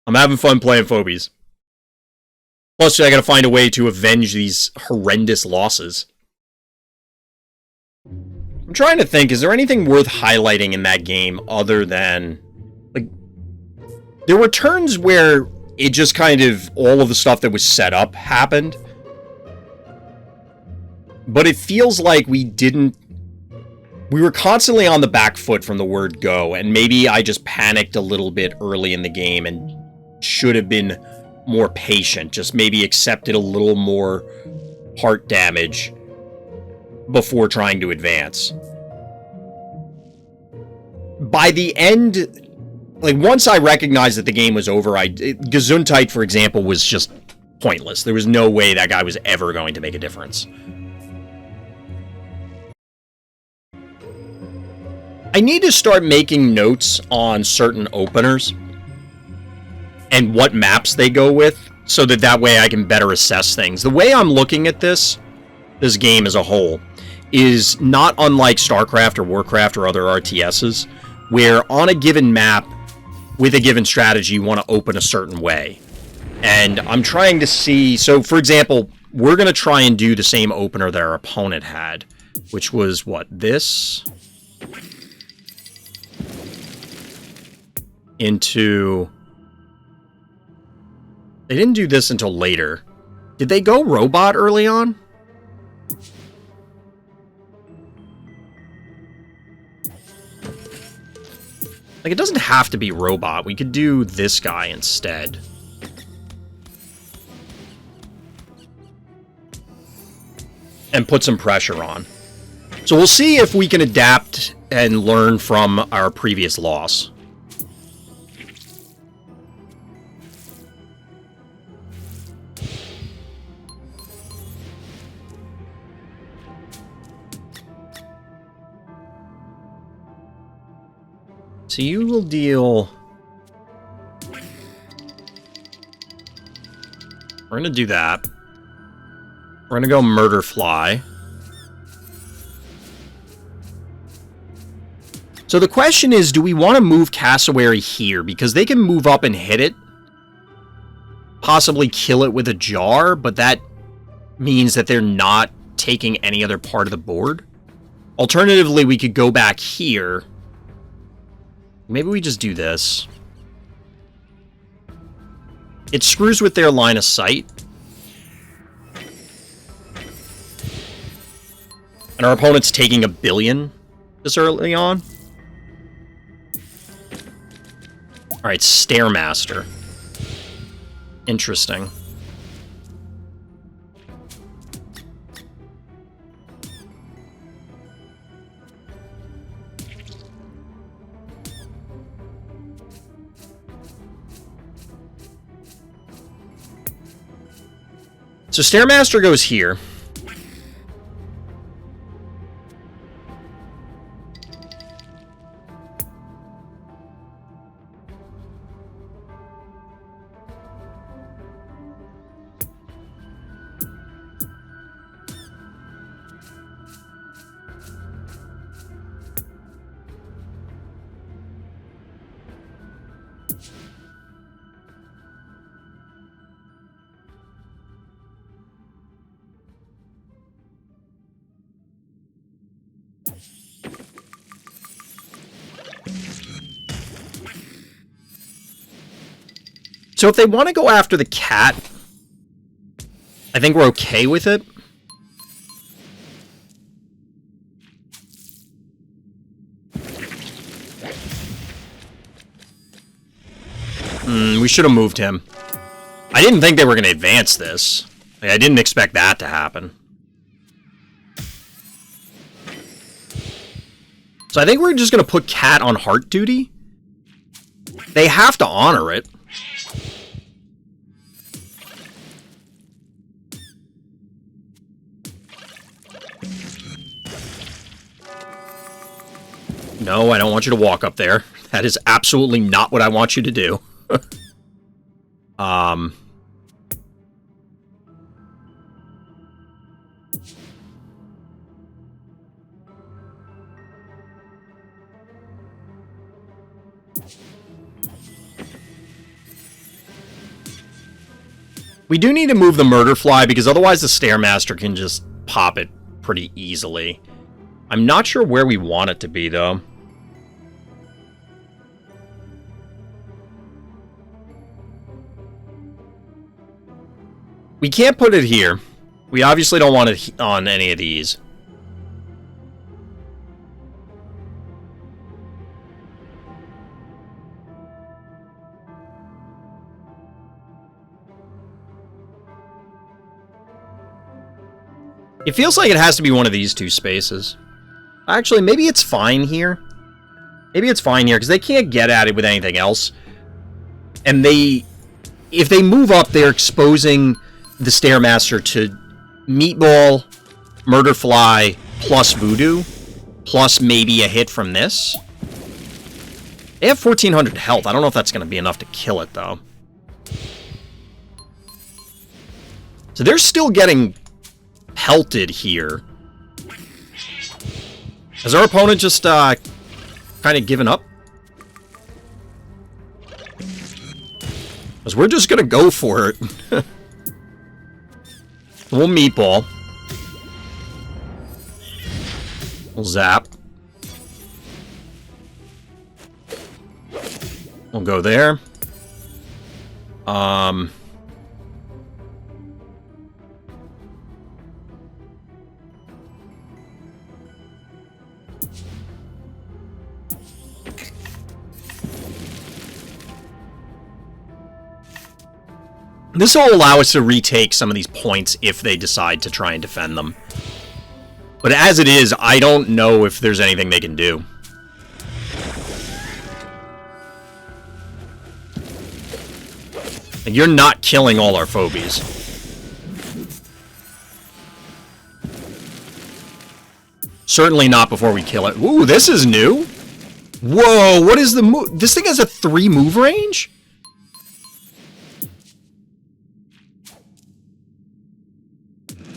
I'm having fun playing Phobies. Plus, I gotta find a way to avenge these horrendous losses. I'm trying to think, is there anything worth highlighting in that game other than... Like, there were turns where it just kind of, all of the stuff that was set up happened. But it feels like we were constantly on the back foot from the word go, and maybe I just panicked a little bit early in the game and should have been more patient, just maybe accepted a little more heart damage before trying to advance. By the end, like, once I recognized that the game was over, Gesundheit, for example, was just pointless. There was no way that guy was ever going to make a difference. I need to start making notes on certain openers and what maps they go with, so that way I can better assess things. The way I'm looking at this game as a whole, is not unlike StarCraft or Warcraft or other RTSs, where on a given map, with a given strategy, you want to open a certain way. And I'm trying to see... So, for example, we're going to try and do the same opener that our opponent had, which was, what, this? Into... They didn't do this until later. Did they go robot early on? Like, it doesn't have to be robot. We could do this guy instead. And put some pressure on. So we'll see if we can adapt and learn from our previous loss. So you will deal... We're going to do that. We're going to go Murder Fly. So the question is, do we want to move Cassowary here? Because they can move up and hit it. Possibly kill it with a jar, but that means that they're not taking any other part of the board. Alternatively, we could go back here. Maybe we just do this. It screws with their line of sight. And our opponent's taking 1 billion this early on. Alright, Stairmaster. Interesting. So Stairmaster goes here. So if they want to go after the cat, I think we're okay with it. We should have moved him. I didn't think they were going to advance this. Like, I didn't expect that to happen. So I think we're just going to put Cat on heart duty. They have to honor it. No, I don't want you to walk up there. That is absolutely not what I want you to do. We do need to move the murder fly because otherwise the Stairmaster can just pop it pretty easily. I'm not sure where we want it to be, though. We can't put it here. We obviously don't want it on any of these. It feels like it has to be one of these two spaces. Actually, maybe it's fine here. Maybe it's fine here, because they can't get at it with anything else. And if they move up, they're exposing the Stairmaster to Meatball, Murderfly, plus Voodoo, plus maybe a hit from this. They have 1,400 health. I don't know if that's going to be enough to kill it, though. So they're still getting pelted here. Has our opponent just kind of given up? Because we're just going to go for it. We'll Meatball. We'll Zap. We'll go there. This will allow us to retake some of these points if they decide to try and defend them. But as it is, I don't know if there's anything they can do. You're not killing all our Phobies. Certainly not before we kill it. Ooh, this is new. Whoa, what is the move? This thing has a 3 move range?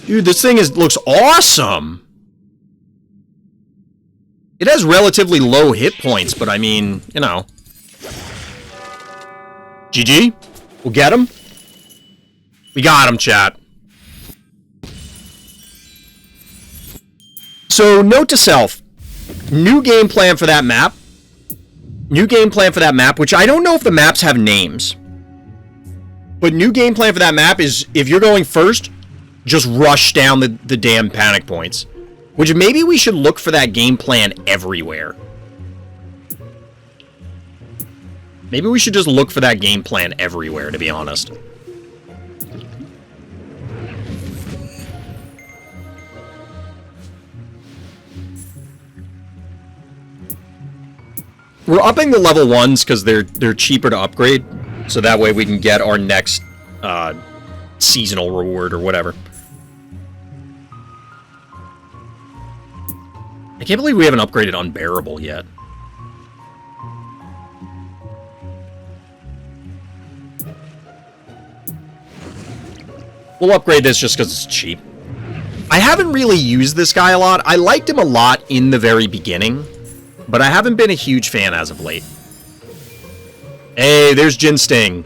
Dude, this thing looks awesome! It has relatively low hit points, but I mean, you know. GG? We'll get him? We got him, chat. So, note to self. New game plan for that map. New game plan for that map, which I don't know if the maps have names. But new game plan for that map is, if you're going first, just rush down the damn panic points. Which maybe we should look for that game plan everywhere. Maybe we should just look for that game plan everywhere, to be honest. We're upping the level 1s because they're cheaper to upgrade. So that way we can get our next seasonal reward or whatever. I can't believe we haven't upgraded Unbearable yet. We'll upgrade this just because it's cheap. I haven't really used this guy a lot. I liked him a lot in the very beginning, but I haven't been a huge fan as of late. Hey, there's Jin Sting.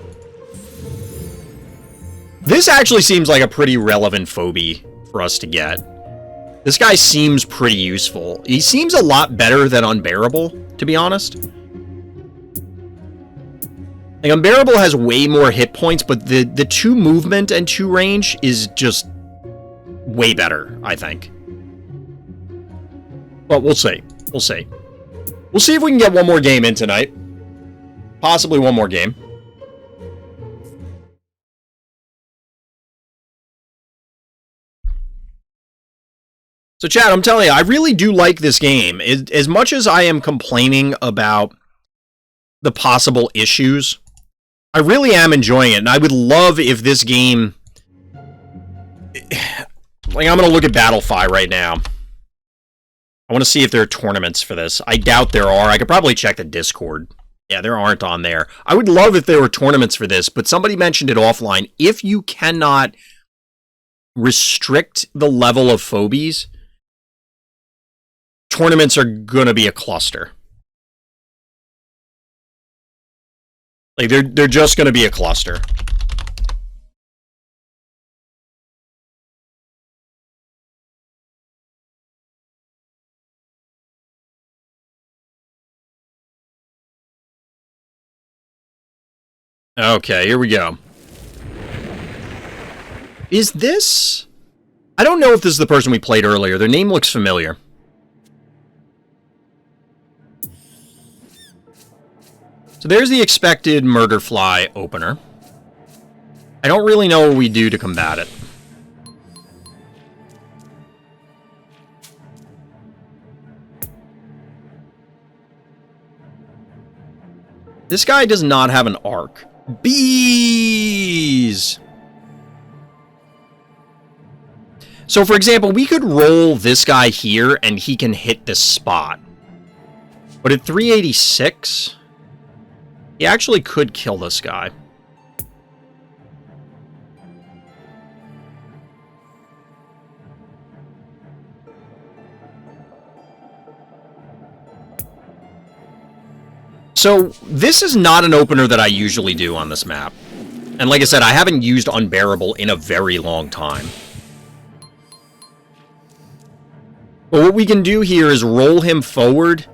This actually seems like a pretty relevant phobie for us to get. This guy seems pretty useful. He seems a lot better than Unbearable, to be honest. Like, Unbearable has way more hit points, but the 2 movement and 2 range is just way better, I think. But we'll see. We'll see. We'll see if we can get one more game in tonight. Possibly one more game. So, Chad, I'm telling you, I really do like this game. As much as I am complaining about the possible issues, I really am enjoying it. And I would love if this game... Like, I'm going to look at Battlefy right now. I want to see if there are tournaments for this. I doubt there are. I could probably check the Discord. Yeah, there aren't on there. I would love if there were tournaments for this, but somebody mentioned it offline. If you cannot restrict the level of Phobies, tournaments are going to be a cluster. Like, they're just going to be a cluster. Okay, here we go. Is this... I don't know if this is the person we played earlier. Their name looks familiar. So there's the expected Murderfly opener. I don't really know what we do to combat it. This guy does not have an arc. Bees! So, for example, we could roll this guy here, and he can hit this spot. But at 386, he actually could kill this guy. So, this is not an opener that I usually do on this map. And like I said, I haven't used Unbearable in a very long time. But what we can do here is roll him forward,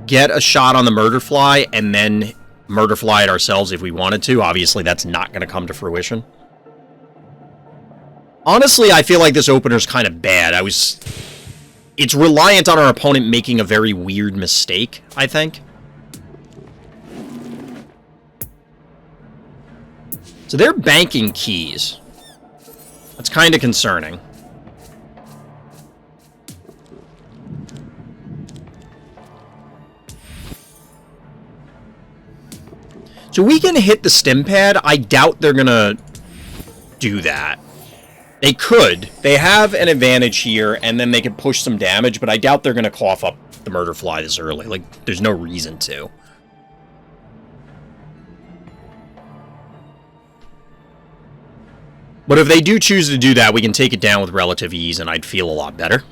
get a shot on the Murderfly, and then Murderfly it ourselves if we wanted to. Obviously, that's not going to come to fruition. Honestly, I feel like this opener's kind of bad. It's reliant on our opponent making a very weird mistake, I think. So they're banking keys. That's kind of concerning. So we can hit the stim pad. I doubt they're gonna do that. They could. They have an advantage here, and then they could push some damage, but I doubt they're gonna cough up the Murderfly this early. Like, there's no reason to. But if they do choose to do that, we can take it down with relative ease, and I'd feel a lot better.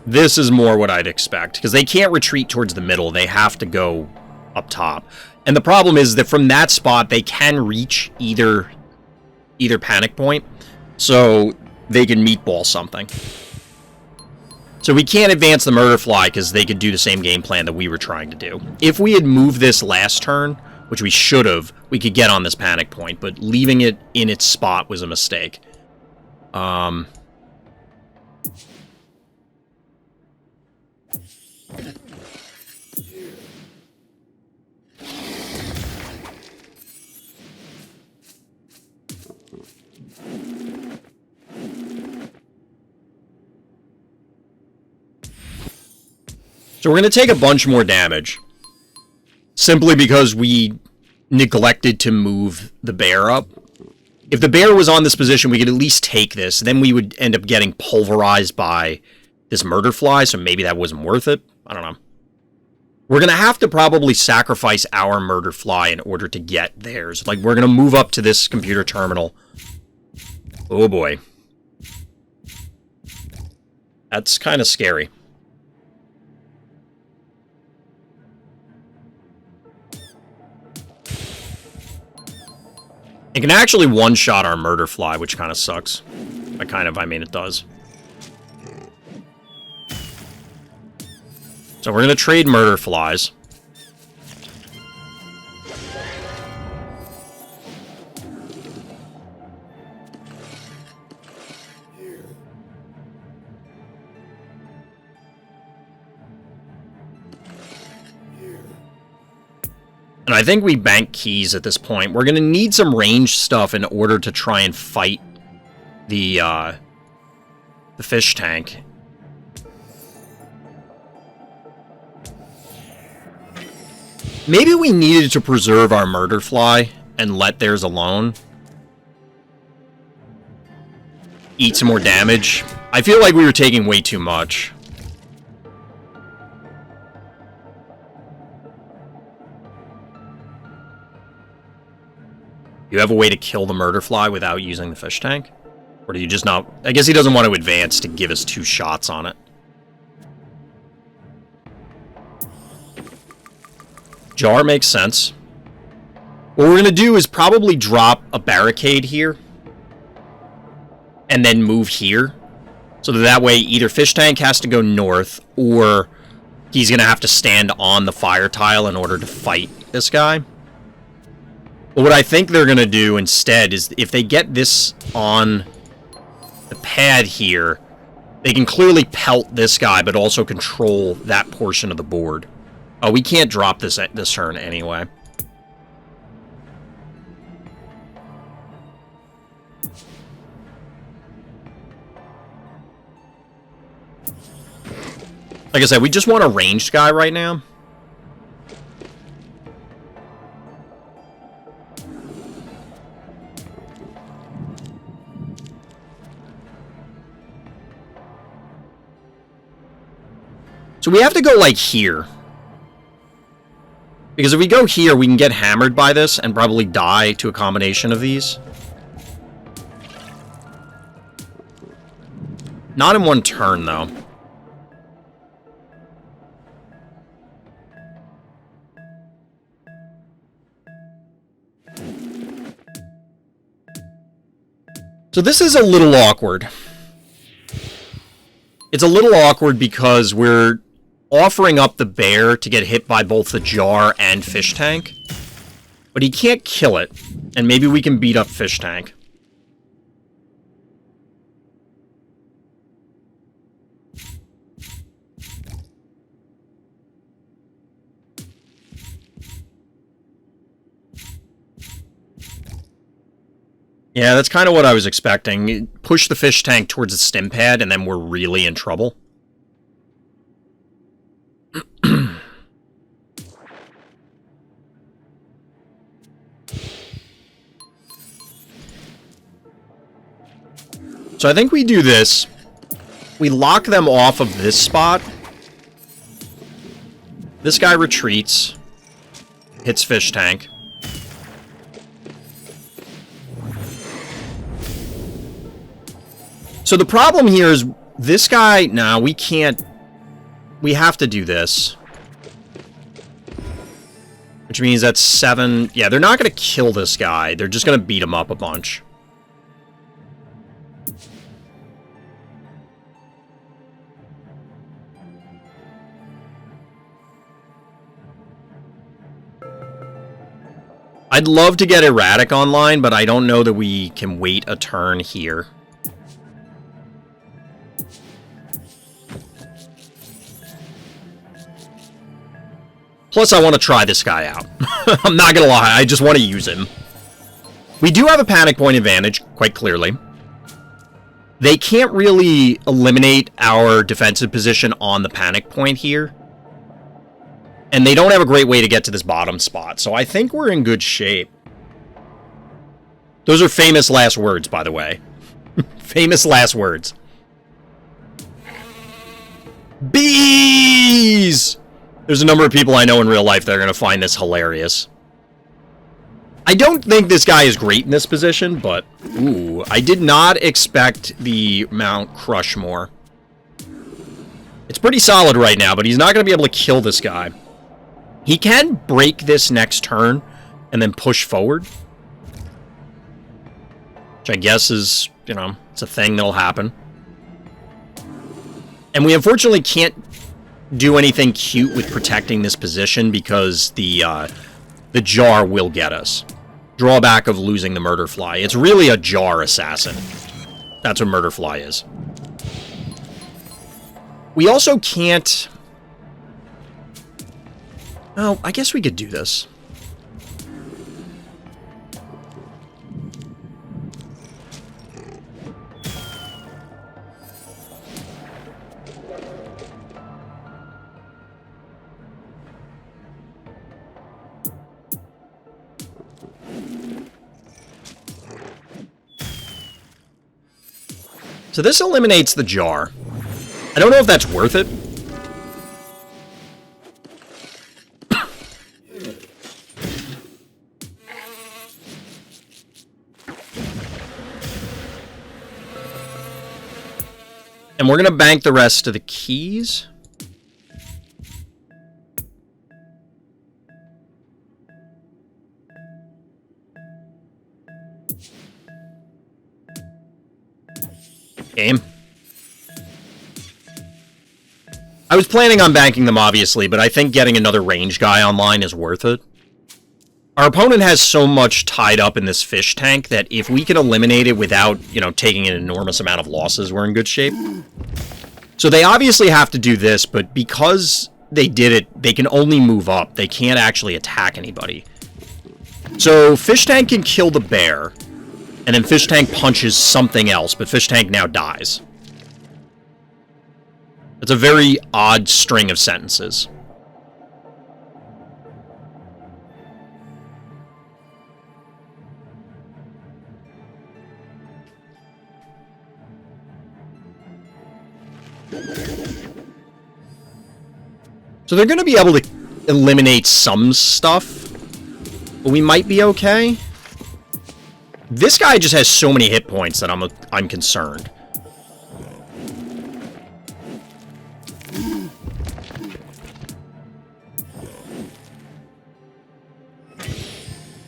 This is more what I'd expect, because they can't retreat towards the middle. They have to go up top. And the problem is that from that spot, they can reach either panic point, so they can meatball something. So we can't advance the Murderfly, because they could do the same game plan that we were trying to do. If we had moved this last turn, which we should have, we could get on this panic point, but leaving it in its spot was a mistake. So we're going to take a bunch more damage. Simply because we neglected to move the bear up. If the bear was on this position, we could at least take this. Then we would end up getting pulverized by this Murderfly, so maybe that wasn't worth it. I don't know. We're going to have to probably sacrifice our Murderfly in order to get theirs. Like, we're going to move up to this computer terminal. Oh boy. That's kind of scary. It can actually one-shot our Murderfly, which kind of sucks. I mean it does. So we're going to trade Murderflies. And And I think we bank keys at this point. We're going to need some range stuff in order to try and fight the fish tank. Maybe we needed to preserve our murder fly and let theirs alone. Eat some more damage. I feel like we were taking way too much. You have a way to kill the murder fly without using the fish tank? Or do you just not... I guess he doesn't want to advance to give us 2 shots on it. Jar makes sense. What we're going to do is probably drop a barricade here. And then move here. So that way either fish tank has to go north, or he's going to have to stand on the fire tile in order to fight this guy. But what I think they're going to do instead is, if they get this on the pad here, they can clearly pelt this guy, but also control that portion of the board. Oh, we can't drop this turn anyway. Like I said, we just want a ranged guy right now. So we have to go, like, here. Because if we go here, we can get hammered by this and probably die to a combination of these. Not in one turn, though. So this is a little awkward. It's a little awkward because we're offering up the bear to get hit by both the jar and fish tank. But he can't kill it, and maybe we can beat up fish tank. Yeah, that's kind of what I was expecting. Push the fish tank towards the stim pad, and then we're really in trouble. So I think we do this. We lock them off of this spot. This guy retreats. Hits fish tank. So the problem here is this guy... Nah, we can't... We have to do this. Which means that's 7... Yeah, they're not going to kill this guy. They're just going to beat him up a bunch. I'd love to get Erratic online, but I don't know that we can wait a turn here. Plus, I want to try this guy out. I'm not gonna lie, I just want to use him. We do have a panic point advantage, quite clearly. They can't really eliminate our defensive position on the panic point here. And they don't have a great way to get to this bottom spot, so I think we're in good shape. Those are famous last words, by the way. Famous last words. Bees! There's a number of people I know in real life that are going to find this hilarious. I don't think this guy is great in this position, but... Ooh, I did not expect the Mount Crushmore. It's pretty solid right now, but he's not going to be able to kill this guy. He can break this next turn and then push forward. Which I guess is, you know, it's a thing that'll happen. And we unfortunately can't do anything cute with protecting this position because the jar will get us. Drawback of losing the murder fly. It's really a jar assassin. That's what murder fly is. We also can't... Oh, I guess we could do this. So this eliminates the jar. I don't know if that's worth it. And we're going to bank the rest of the keys. Game. I was planning on banking them, obviously, but I think getting another range guy online is worth it. Our opponent has so much tied up in this fish tank that if we can eliminate it without, you know, taking an enormous amount of losses, we're in good shape. So they obviously have to do this, but because they did it, they can only move up. They can't actually attack anybody. So fish tank can kill the bear, and then fish tank punches something else, but fish tank now dies. It's a very odd string of sentences. So they're going to be able to eliminate some stuff, but we might be okay. This guy just has so many hit points that I'm concerned.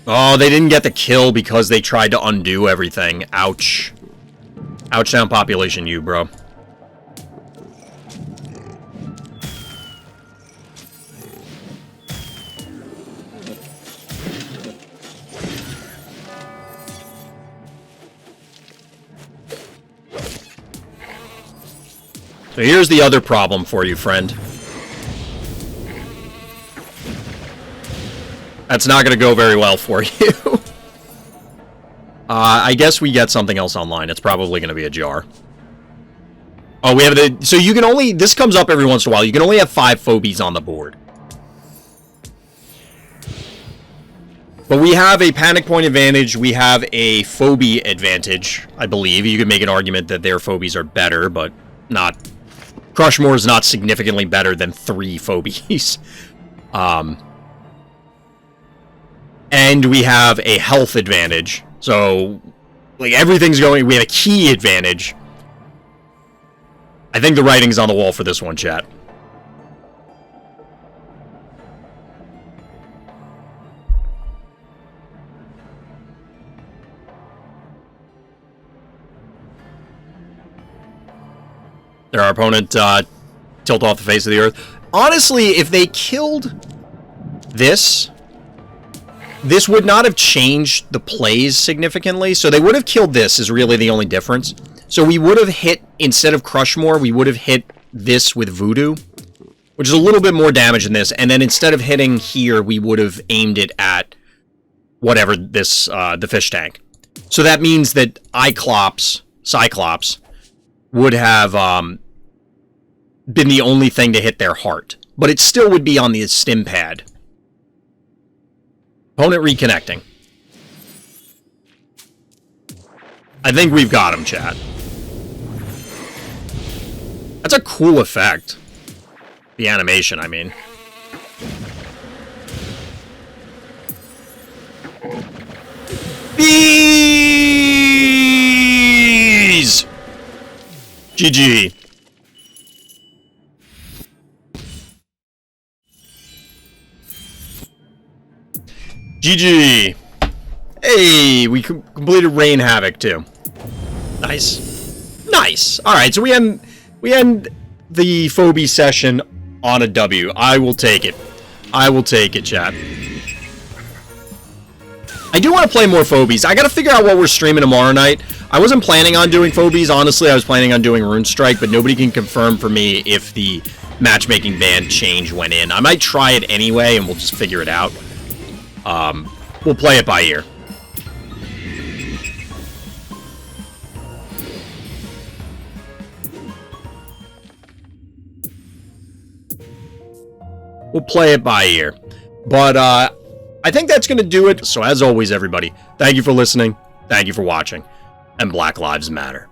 Oh, they didn't get the kill because they tried to undo everything. Ouch. Ouch down population you, bro. So here's the other problem for you, friend. That's not going to go very well for you. I guess we get something else online. It's probably going to be a jar. Oh, we have the... So you can only... This comes up every once in a while. You can only have 5 Phobies on the board. But we have a panic point advantage. We have a Phobie advantage, I believe. You could make an argument that their Phobies are better, but not... Crushmore is not significantly better than 3 Phobies. And we have a health advantage. So, like, everything's going... We have a key advantage. I think the writing's on the wall for this one, chat. Our opponent tilt off the face of the earth. Honestly, if they killed this would not have changed the plays significantly. So they would have killed this is really the only difference. So we would have hit, instead of Crushmore, we would have hit this with Voodoo, which is a little bit more damage than this. And then instead of hitting here, we would have aimed it at whatever this, the fish tank. So that means that Cyclops, would have been the only thing to hit their heart. But it still would be on the stim pad. Opponent reconnecting. I think we've got him, chat. That's a cool effect. The animation, I mean. Bees! GG. GG. Hey, we completed Rain Havoc too. Nice. Nice. Alright, so we end the Phobie session on a W. I will take it. I will take it, chat. I do want to play more Phobies. I gotta figure out what we're streaming tomorrow night. I wasn't planning on doing Phobies, honestly. I was planning on doing Runestrike, but nobody can confirm for me if the matchmaking ban change went in. I might try it anyway, and we'll just figure it out. We'll play it by ear. We'll play it by ear. But, I think that's going to do it. So as always, everybody, thank you for listening, thank you for watching, and Black Lives Matter.